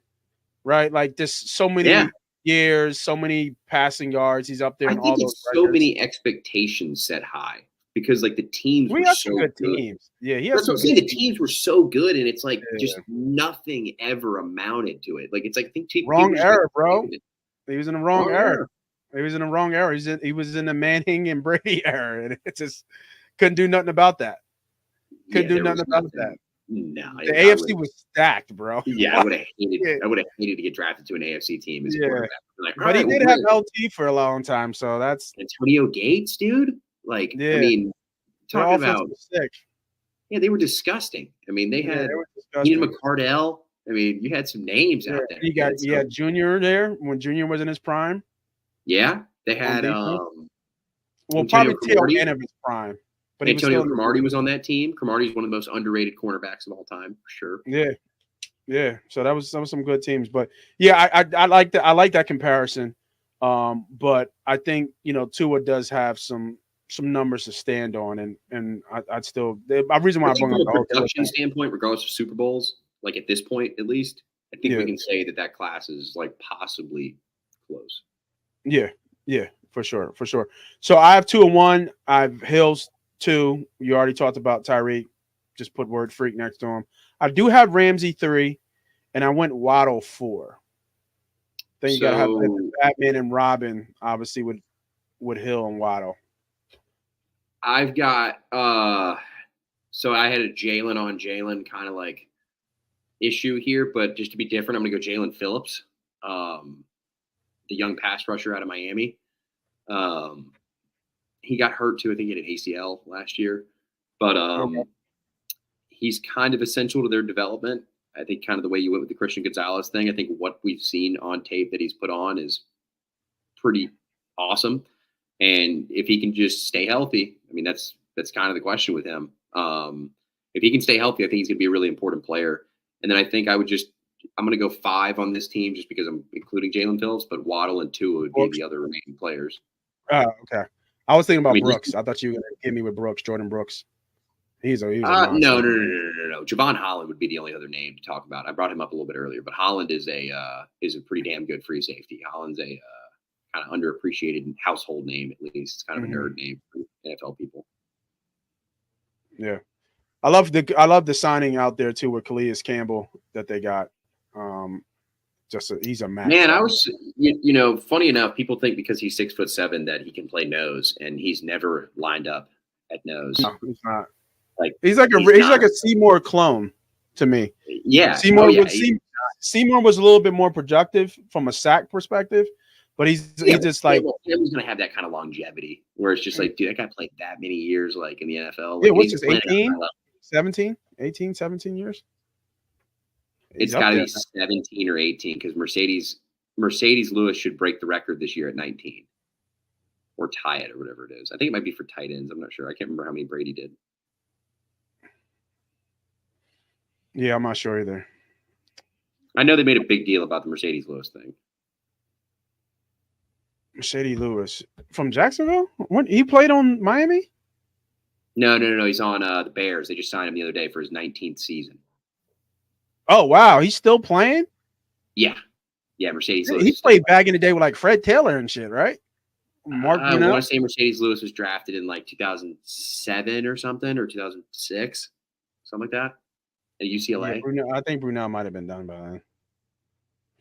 right? Like just so many years, so many passing yards. He's up there. I think it's so many expectations set high because like the teams were so good. Teams. Yeah, that's what I'm saying. The teams were so good, and it's like just nothing ever amounted to it. Like it's like I think wrong era, bro. He was in the wrong era. He was in the wrong era. He was in the Manning and Brady era, and it just couldn't do nothing about that. Couldn't do nothing about that. No, the AFC was stacked, bro. Yeah, I would have hated to get drafted to an AFC team. But he did have LT for a long time, so that's Antonio Gates, dude. Like, I mean, talking about they were disgusting. I mean, they had Ian McCardell. I mean, you had some names out there. You had Junior there when Junior was in his prime. Yeah, they had probably tail end of his prime. But Antonio Cromartie was on that team. Cromartie's one of the most underrated cornerbacks of all time, for sure. Yeah. So that was some good teams, but yeah, I like that. I like that comparison. But I think Tua does have some numbers to stand on, and I'd still. The reason why I bring up from a production standpoint, regardless of Super Bowls, like at this point at least, I think we can say that class is like possibly close. Yeah, for sure. So I have 2 and 1. I have Hills 2. You already talked about Tyreek. Just put word freak next to him. I do have Ramsey 3, and I went Waddle 4. Then you gotta have Batman and Robin, obviously with Hill and Waddle. I've got so I had a Jalen on Jalen kind of like issue here, but just to be different, I'm gonna go Jalen Phillips. The young pass rusher out of Miami. He got hurt too. I think he had an ACL last year, but he's kind of essential to their development. I think kind of the way you went with the Christian Gonzalez thing. I think what we've seen on tape that he's put on is pretty awesome. And if he can just stay healthy, I mean, that's kind of the question with him. If he can stay healthy, I think he's going to be a really important player. And then I think I'm going to go 5 on this team just because I'm including Jalen Phillips, but Waddle and Tua would be the other remaining players. Oh, okay. I was thinking about Brooks. I thought you were going to hit me with Brooks, Jordan Brooks. He's a no. Javon Holland would be the only other name to talk about. I brought him up a little bit earlier, but Holland is a pretty damn good free safety. Holland's a kind of underappreciated household name, at least. It's kind of a nerd name for NFL people. Yeah, I love the signing out there too with Calais Campbell that they got. He's a max. Man, I was funny enough, people think because he's 6'7" that he can play nose, and he's never lined up at nose. No, he's not. He's like a Seymour clone to me. Yeah, Seymour was a little bit more productive from a sack perspective, but he's just like Campbell's gonna have that kind of longevity where it's just like, dude, that guy played that many years like in the NFL. Like, what's his 18, 17, 18, 17 years? It's got to be 17 or 18 because Mercedes Lewis should break the record this year at 19 or tie it or whatever it is. I think it might be for tight ends. I'm not sure. I can't remember how many Brady did. Yeah, I'm not sure either. I know they made a big deal about the Mercedes Lewis thing. Mercedes Lewis from Jacksonville? When he played on Miami? No. He's on the Bears. They just signed him the other day for his 19th season. Oh, wow. He's still playing? Yeah, Mercedes Lewis. He played back in the day with like Fred Taylor and shit, right? I want to say Mercedes Lewis was drafted in like 2007 or something, or 2006, something like that, at UCLA. Yeah, I think Brunel might have been done by then.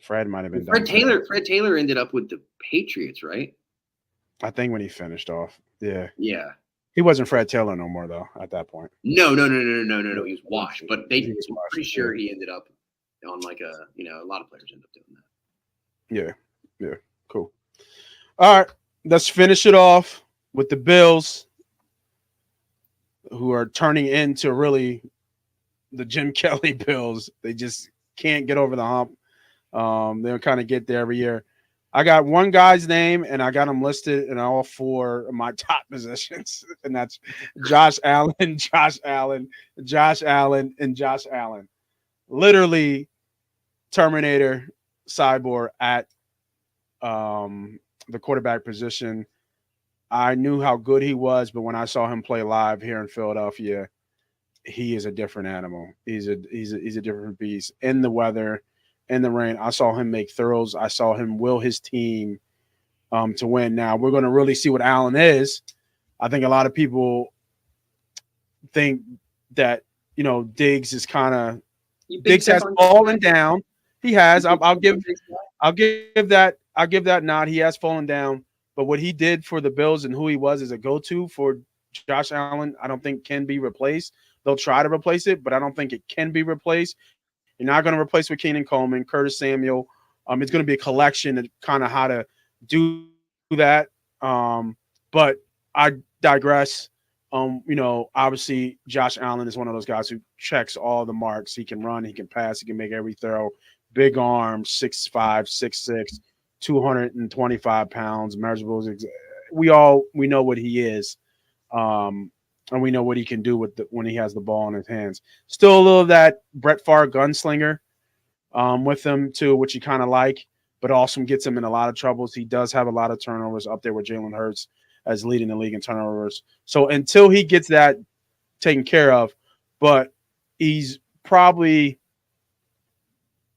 Fred might have been done. Fred Taylor ended up with the Patriots, right? I think when he finished off. Yeah. Yeah. He wasn't Fred Taylor no more, though, at that point. No. He was washed. But I'm pretty sure he ended up on like a lot of players end up doing that. Yeah. Cool. All right. Let's finish it off with the Bills, who are turning into really the Jim Kelly Bills. They just can't get over the hump. They'll kind of get there every year. I got one guy's name, and I got him listed in all four of my top positions, and that's Josh Allen, and Josh Allen. Literally, Terminator, Cyborg at the quarterback position. I knew how good he was, but when I saw him play live here in Philadelphia, he is a different animal. He's a different beast in the weather. In the rain, I saw him make throws. I saw him will his team to win. Now, we're going to really see what Allen is. I think a lot of people think that, Diggs is kind of – Diggs has fallen down. He has. I'll give that nod. He has fallen down. But what he did for the Bills and who he was as a go-to for Josh Allen, I don't think can be replaced. They'll try to replace it, but I don't think it can be replaced. You're not going to replace with Keenan Coleman, Curtis Samuel. It's going to be a collection of kind of how to do that. But I digress. Obviously Josh Allen is one of those guys who checks all the marks. He can run, he can pass, he can make every throw. Big arms, 6'5", 6'6", 225 pounds, measurables. We know what he is. And we know what he can do when he has the ball in his hands. Still a little of that Brett Favre gunslinger with him too, which you kind of like, but also gets him in a lot of troubles. He does have a lot of turnovers up there with Jalen Hurts as leading the league in turnovers. So until he gets that taken care of, but he's probably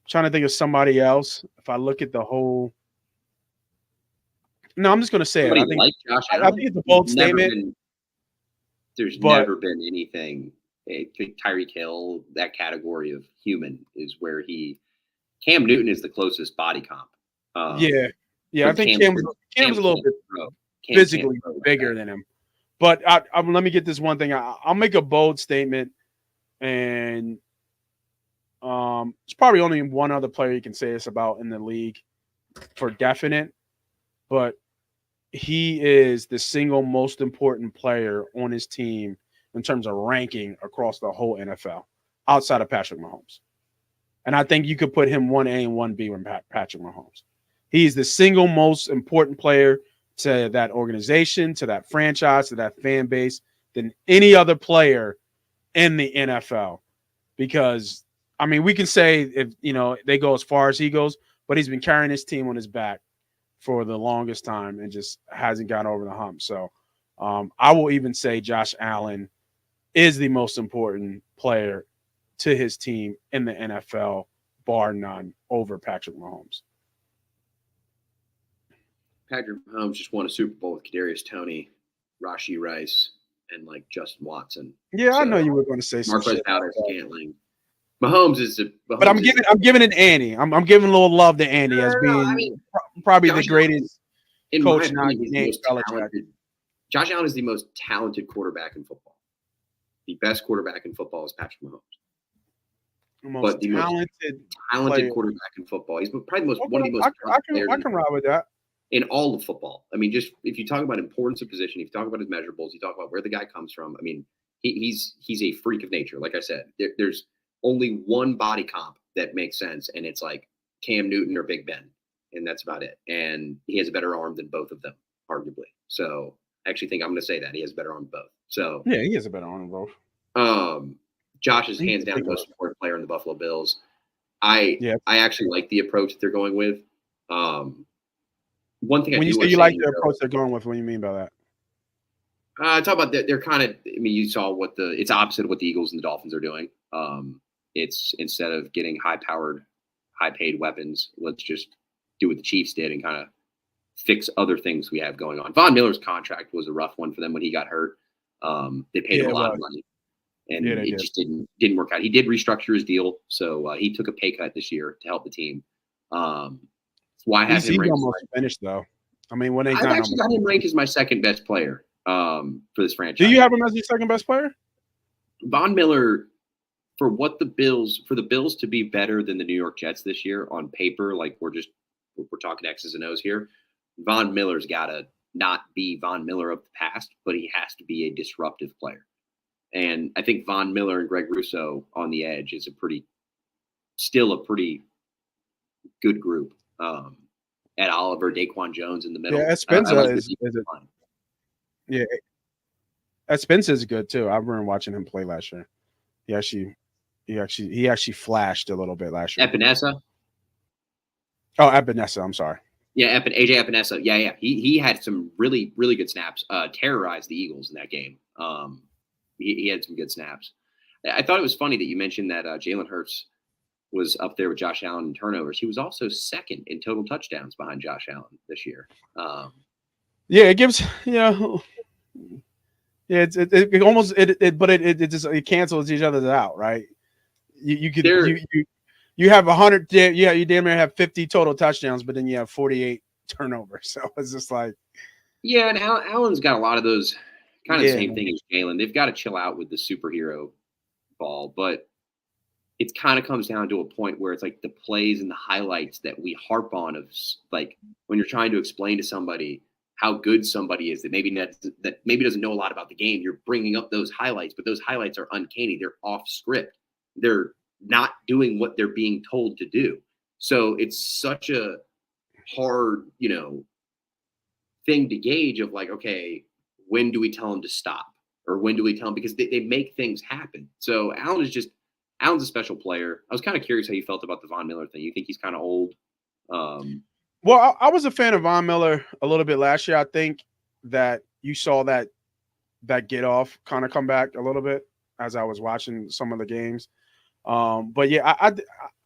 trying to think of somebody else. If I look at the whole – no, I'm just going to say it. I think it's a bold statement. There's never been anything. Tyreek Hill, that category of human is where Cam Newton is the closest body comp. I think Cam's a little bit physically bigger than him. But let me get this one thing. I'll make a bold statement, and there's probably only one other player you can say this about in the league for definite, but he is the single most important player on his team in terms of ranking across the whole NFL outside of Patrick Mahomes. And I think you could put him 1A and 1B with Patrick Mahomes. He's the single most important player to that organization, to that franchise, to that fan base than any other player in the NFL. Because, we can say if, they go as far as he goes, but he's been carrying his team on his back for the longest time and just hasn't gotten over the hump. So I will even say Josh Allen is the most important player to his team in the NFL, bar none, over Patrick Mahomes. Patrick Mahomes just won a Super Bowl with Kadarius Toney, Rashee Rice, and like Justin Watson. Yeah, so, I know you were going to say some shit. Scantling. Mahomes is but I'm giving it Andy. I'm giving a little love to Andy as being probably the greatest coach in the game. Josh Allen is the most talented quarterback in football. The best quarterback in football is Patrick Mahomes. The most talented quarterback in football. He's probably one of the most. I can ride with that. In all of football. I mean, just if you talk about importance of position, if you talk about his measurables, you talk about where the guy comes from. I mean, he's a freak of nature. Like I said, there's only one body comp that makes sense, and it's like Cam Newton or Big Ben, and that's about it. And he has a better arm than both of them, arguably. So I actually think I'm going to say that he has a better arm than both. So yeah, he has a better arm than both. Josh is hands down the most important player in the Buffalo Bills. I actually like the approach that they're going with. One thing when you say you like the approach they're going with, what do you mean by that? Talk about that. They're kind of. I mean, you saw it's opposite of what the Eagles and the Dolphins are doing. It's instead of getting high-powered, high-paid weapons, let's just do what the Chiefs did and kind of fix other things we have going on. Von Miller's contract was a rough one for them when he got hurt. They paid him a lot of money, and it just didn't work out. He did restructure his deal, so he took a pay cut this year to help the team. Why have him ranked? Almost finished though. I mean, when I've actually got him ranked as my second best player for this franchise. Do you have him as your second best player? Von Miller, for the Bills to be better than the New York Jets this year on paper, like we're talking X's and O's here. Von Miller's got to not be Von Miller of the past, but he has to be a disruptive player. And I think Von Miller and Greg Rousseau on the edge is still a pretty good group. Ed Oliver, Daquan Jones in the middle. Yeah, Spencer Spencer is good too. I remember watching him play last year. He actually flashed a little bit last year. Epinesa. Oh, Epinesa. I'm sorry. Yeah, AJ Epinesa. Yeah. He had some really, really good snaps. Terrorized the Eagles in that game. He had some good snaps. I thought it was funny that you mentioned that Jalen Hurts was up there with Josh Allen in turnovers. He was also second in total touchdowns behind Josh Allen this year. It gives it almost it cancels each other out, right? You have 100, you damn near have 50 total touchdowns, but then you have 48 turnovers. So it's just like, and Allen's got a lot of those kind of the same thing as Jalen. They've got to chill out with the superhero ball, but it kind of comes down to a point where it's like the plays and the highlights that we harp on of like when you're trying to explain to somebody how good somebody is that maybe doesn't know a lot about the game. You're bringing up those highlights, but those highlights are uncanny. They're off script. They're not doing what they're being told to do. So it's such a hard, thing to gauge of like, okay, when do we tell them to stop? Or when do we tell them? Because they make things happen. So Allen's a special player. I was kind of curious how you felt about the Von Miller thing. You think he's kind of old? Well, I was a fan of Von Miller a little bit last year. I think that you saw that get off kind of come back a little bit as I was watching some of the games. But yeah,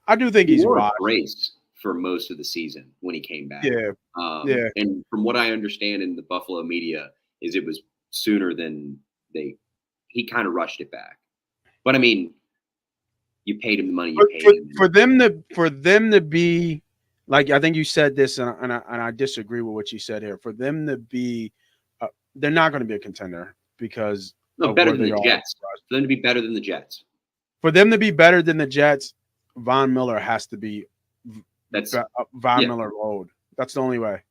I do think he's a race for most of the season when he came back. Yeah. And from what I understand in the Buffalo media is it was sooner than he kind of rushed it back. But I mean, you paid him the money you paid him. For them to be like, I think you said this, and I disagree with what you said here. For them to be, they're not going to be a contender because better than the Jets. For them to be better than the Jets. For them to be better than the Jets, Von Miller has to be Miller of old. That's the only way.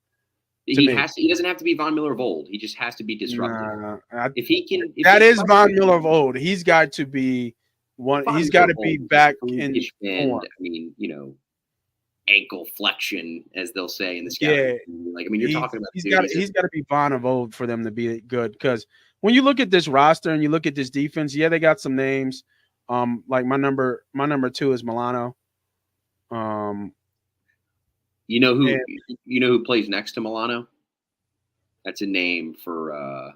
He doesn't have to be Von Miller of old. He just has to be disruptive. That is Von Miller of old. He's got to be one. He's got to be back in form. I mean, ankle flexion, as they'll say in the scout. Yeah. Like, I mean, you're talking about. He's got to be Von of old for them to be good. Because when you look at this roster and you look at this defense, they got some names. Like my number 2 is Milano. You know who plays next to Milano? That's a name for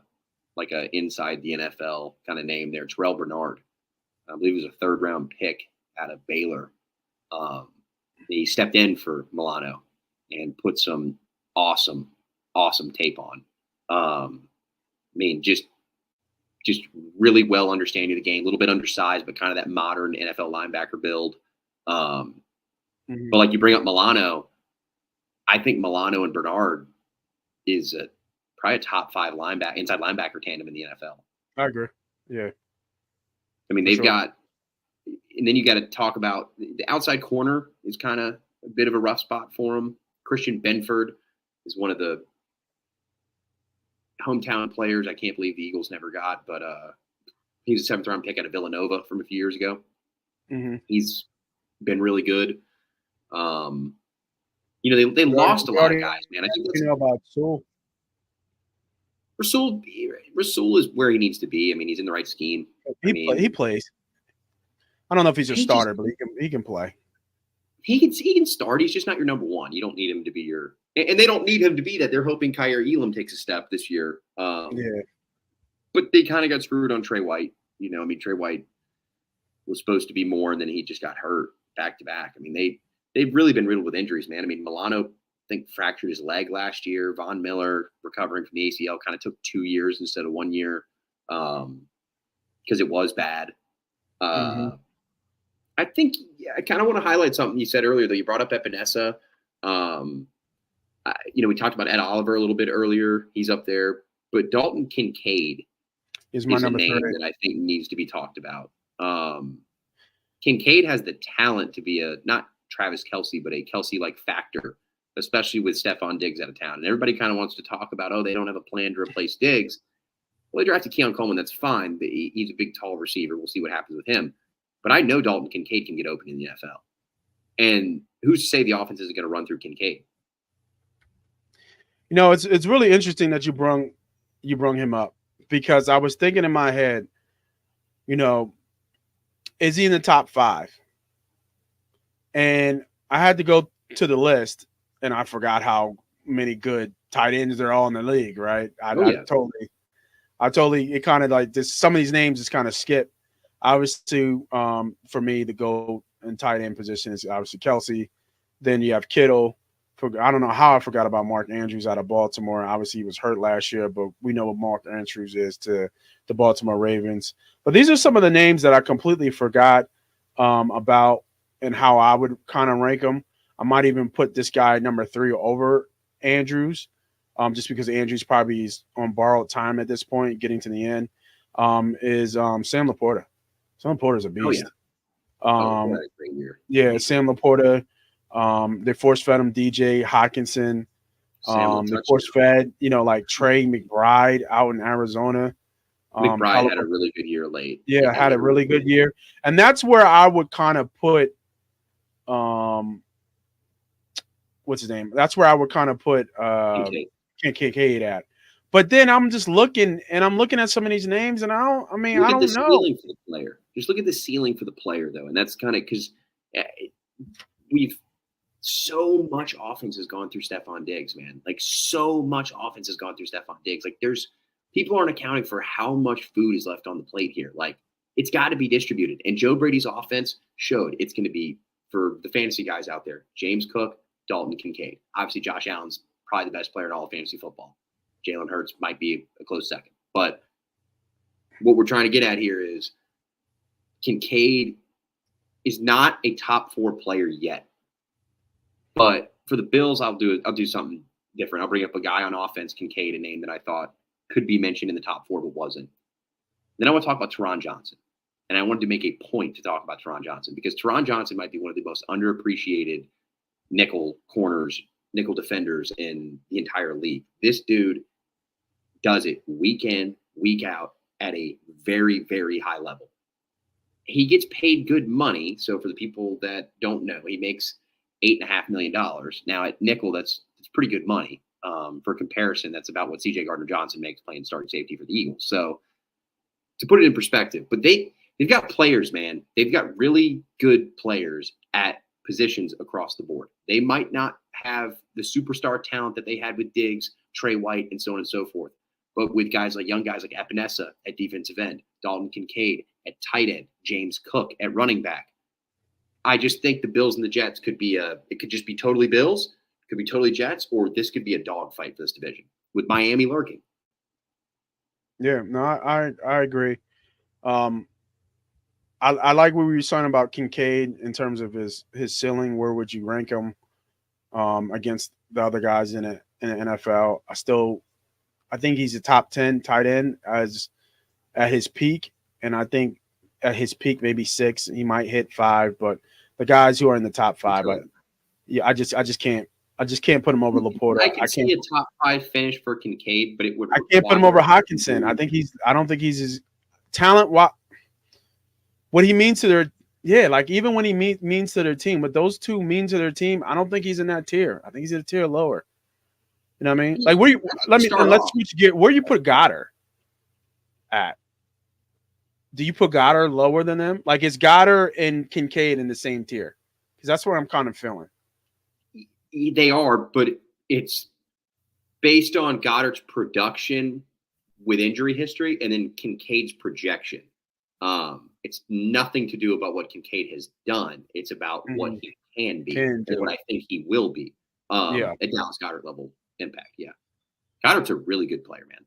like a inside the NFL kind of name there. Terrell Bernard, I believe he was a 3rd round pick out of Baylor. He stepped in for Milano and put some awesome tape on. I mean, just really well understanding the game, a little bit undersized, but kind of that modern NFL linebacker build. But like you bring up Milano, I think Milano and Bernard is probably a top 5 inside linebacker tandem in the NFL. I agree. Yeah. I mean, they've got, and then you got to talk about the outside corner is kind of a bit of a rough spot for him. Christian Benford is one of the hometown players I can't believe the Eagles never got, but he was a 7th round pick out of Villanova from a few years ago. He's been really good. They lost a lot of guys, man. I think that's, about Rasul. Rasul is where he needs to be. I mean, he's in the right scheme. He plays. I don't know if he's a starter, but he can play. He can start. He's just not your number one. You don't need him to be your, and they don't need him to be that. They're hoping Kyer Elam takes a step this year. But they kind of got screwed on Trey White. Trey White was supposed to be more, and then he just got hurt back to back. I mean, they've really been riddled with injuries, man. I mean, Milano, I think, fractured his leg last year. Von Miller, recovering from the ACL, kind of took 2 years instead of 1 year because it was bad. I think I kind of want to highlight something you said earlier, though. You brought up Epinesa. We talked about Ed Oliver a little bit earlier. He's up there. But Dalton Kincaid is my number 3 that I think needs to be talked about. Kincaid has the talent to be not Travis Kelce, but a Kelce-like factor, especially with Stephon Diggs out of town. And everybody kind of wants to talk about, they don't have a plan to replace Diggs. Well, they drafted Keon Coleman. That's fine. He's a big, tall receiver. We'll see what happens with him. But I know Dalton Kincaid can get open in the NFL. And who's to say the offense isn't going to run through Kincaid? It's really interesting that you brung him up, because I was thinking in my head, is he in the top 5? And I had to go to the list, and I forgot how many good tight ends there are in the league, right? I totally, it kind of like this. Some of these names just kind of skip. Obviously, for me, the GOAT in tight end position is obviously Kelce. Then you have Kittle. I don't know how I forgot about Mark Andrews out of Baltimore. Obviously, he was hurt last year, but we know what Mark Andrews is to the Baltimore Ravens. But these are some of the names that I completely forgot about and how I would kind of rank them. I might even put this guy number 3 over Andrews, just because Andrews probably is on borrowed time at this point, getting to the end, is Sam Laporta. Sam Laporta's a beast. Great year. Sam Laporta. They force-fed him DJ Hawkinson. They force-fed, like Trey McBride out in Arizona. McBride had a really good year late. Yeah, had a really good year. And that's where I would kind of put what's his name? That's where I would kind of put Kincaid at. But then I'm just looking, and I'm looking at some of these names, and I don't know. Ceiling for the player. Just look at the ceiling for the player, though. And that's kind of because so much offense has gone through Stephon Diggs, man. Like, so much offense has gone through Stephon Diggs. Like, people aren't accounting for how much food is left on the plate here. Like, it's got to be distributed. And Joe Brady's offense showed it's going to be, for the fantasy guys out there, James Cook, Dalton Kincaid. Obviously, Josh Allen's probably the best player in all of fantasy football. Jalen Hurts might be a close second. But what we're trying to get at here is Kincaid is not a top 4 player yet. But for the Bills, I'll do something different. I'll bring up a guy on offense, Kincaid, a name that I thought could be mentioned in the top 4 but wasn't. Then I want to talk about Teron Johnson. And I wanted to make a point to talk about Teron Johnson, because Teron Johnson might be one of the most underappreciated nickel defenders in the entire league. This dude does it week in, week out at a very, very high level. He gets paid good money. So for the people that don't know, he makes $8.5 million. Now at nickel, that's pretty good money. For comparison, that's about what CJ Gardner-Johnson makes playing starting safety for the Eagles. So to put it in perspective, but they've got players, man. They've got really good players at positions across the board. They might not have the superstar talent that they had with Diggs, Trey White, and so on and so forth. But with young guys like Epinesa at defensive end, Dalton Kincaid at tight end, James Cook at running back, I just think the Bills and the Jets could just be totally Bills, could be totally Jets, or this could be a dogfight for this division with Miami lurking. Yeah, no, I agree. I like what we were saying about Kincaid in terms of his ceiling. Where would you rank him against the other guys in the NFL? I think he's a top 10 tight end at his peak, and I think at his peak maybe 6. He might hit 5, but the guys who are in the top 5, I just can't put him over Laporta. I can see a top 5 finish for Kincaid, but I can't put him over Hockenson. I don't think he's his talent. What he means to even when he means to their team, what those two mean to their team, I don't think he's in that tier. I think he's in a tier lower. You know what I mean? Like let's switch gear. Where you put Goddard at? Do you put Goddard lower than them? Like, is Goddard and Kincaid in the same tier? Because that's what I'm kind of feeling. They are, but it's based on Goddard's production with injury history and then Kincaid's projection. It's nothing to do about what Kincaid has done. It's about what he can be and what I think he will be at Dallas Goedert level impact. Yeah. Goddard's a really good player, man.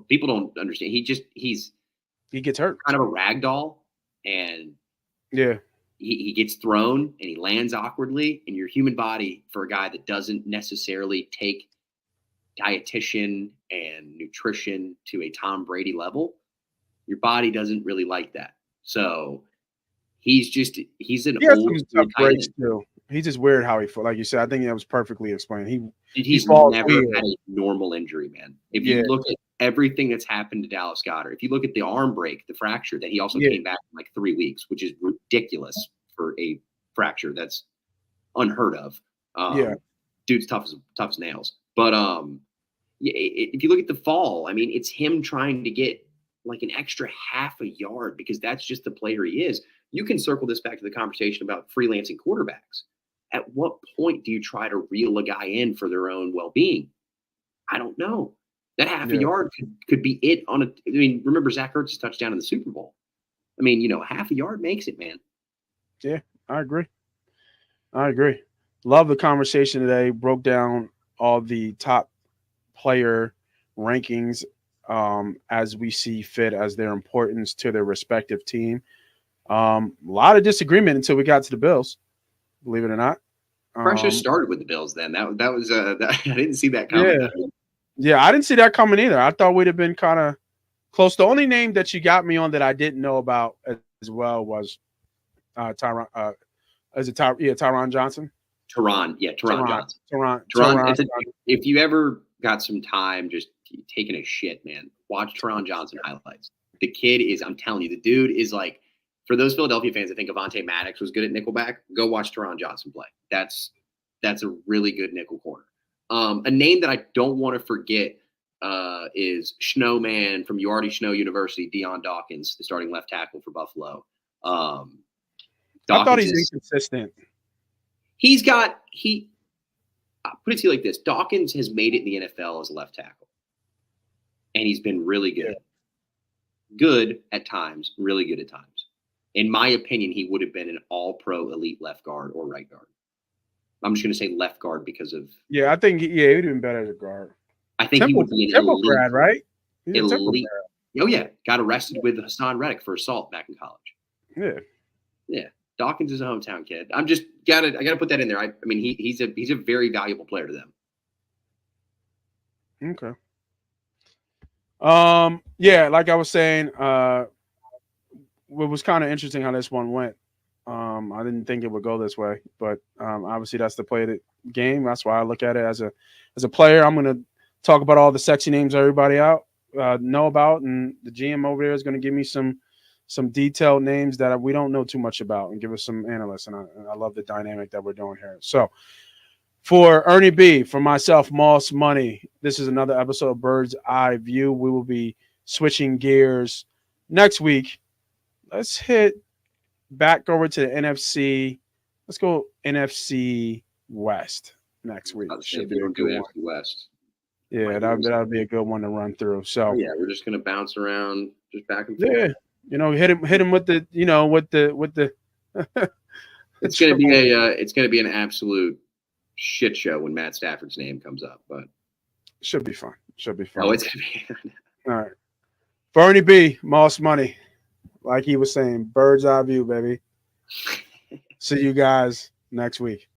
People don't understand. He gets hurt. Kind of a rag doll, and he gets thrown and he lands awkwardly, and your human body, for a guy that doesn't necessarily take dietitian and nutrition to a Tom Brady level, your body doesn't really like that. So he's an old tough breaks too. He's just weird how he falls. Like you said, I think that was perfectly explained. He's never had a normal injury, man. If you look at everything that's happened to Dallas Goedert, if you look at the arm break, the fracture that he also came back in like 3 weeks, which is ridiculous for a fracture. That's unheard of. Dude's tough as nails. But if you look at the fall, I mean, it's him trying to get like an extra half a yard because that's just the player he is. You can circle this back to the conversation about freelancing quarterbacks. At what point do you try to reel a guy in for their own well-being? I don't know. That half a yard could be it on remember Zach Ertz's touchdown in the Super Bowl. I mean, half a yard makes it, man. Yeah, I agree. Love the conversation today. Broke down all the top player rankings as we see fit, as their importance to their respective team. A lot of disagreement until we got to the Bills, believe it or not. Pressure started with the Bills then. That was I didn't see that coming. Yeah, I didn't see that coming either. I thought we'd have been kind of close. The only name that you got me on that I didn't know about as well was Tyron. Tyron Johnson? Tyron Johnson. Tyron. If you ever got some time just taking a shit, man, watch Tyron Johnson highlights. The kid is, I'm telling you, the dude is like, for those Philadelphia fans that think Avonte Maddox was good at nickelback, go watch Tyron Johnson play. That's a really good nickel corner. A name that I don't want to forget is Snowman from UArty Snow University, Deion Dawkins, the starting left tackle for Buffalo. I thought he's inconsistent. I'll put it to you like this. Dawkins has made it in the NFL as a left tackle. And he's been really good. Yeah. Good at times, really good at times. In my opinion, he would have been an all-pro elite left guard or right guard. I'm just going to say left guard because of. Yeah, I think he would have been better as a guard. I think he would be an elite grad, right? Elite. Oh yeah, got arrested with Hassan Reddick for assault back in college. Yeah. Dawkins is a hometown kid. I gotta put that in there. I mean, he's a very valuable player to them. Okay. Yeah, like I was saying, what was kind of interesting how this one went. I didn't think it would go this way, but obviously that's the play of the game. That's why I look at it as a player. I'm gonna talk about all the sexy names everybody know about, and the GM over there is gonna give me some detailed names that we don't know too much about and give us some analysts. And I love the dynamic that we're doing here. So for Ernie B, for myself, Moss Money, this is another episode of Bird's Eye View. We will be switching gears next week. Let's hit back over to the NFC. Let's go NFC West next week. Should be NFC West. Yeah, that'd be a good one to run through. So yeah, we're just gonna bounce around, just back and forth. Yeah, hit him with the with the. it's gonna be an absolute shit show when Matt Stafford's name comes up, but should be fun. Should be fun. Oh, it's gonna be. All right, Bernie B, Moss Money, like he was saying, bird's eye view, baby. See you guys next week.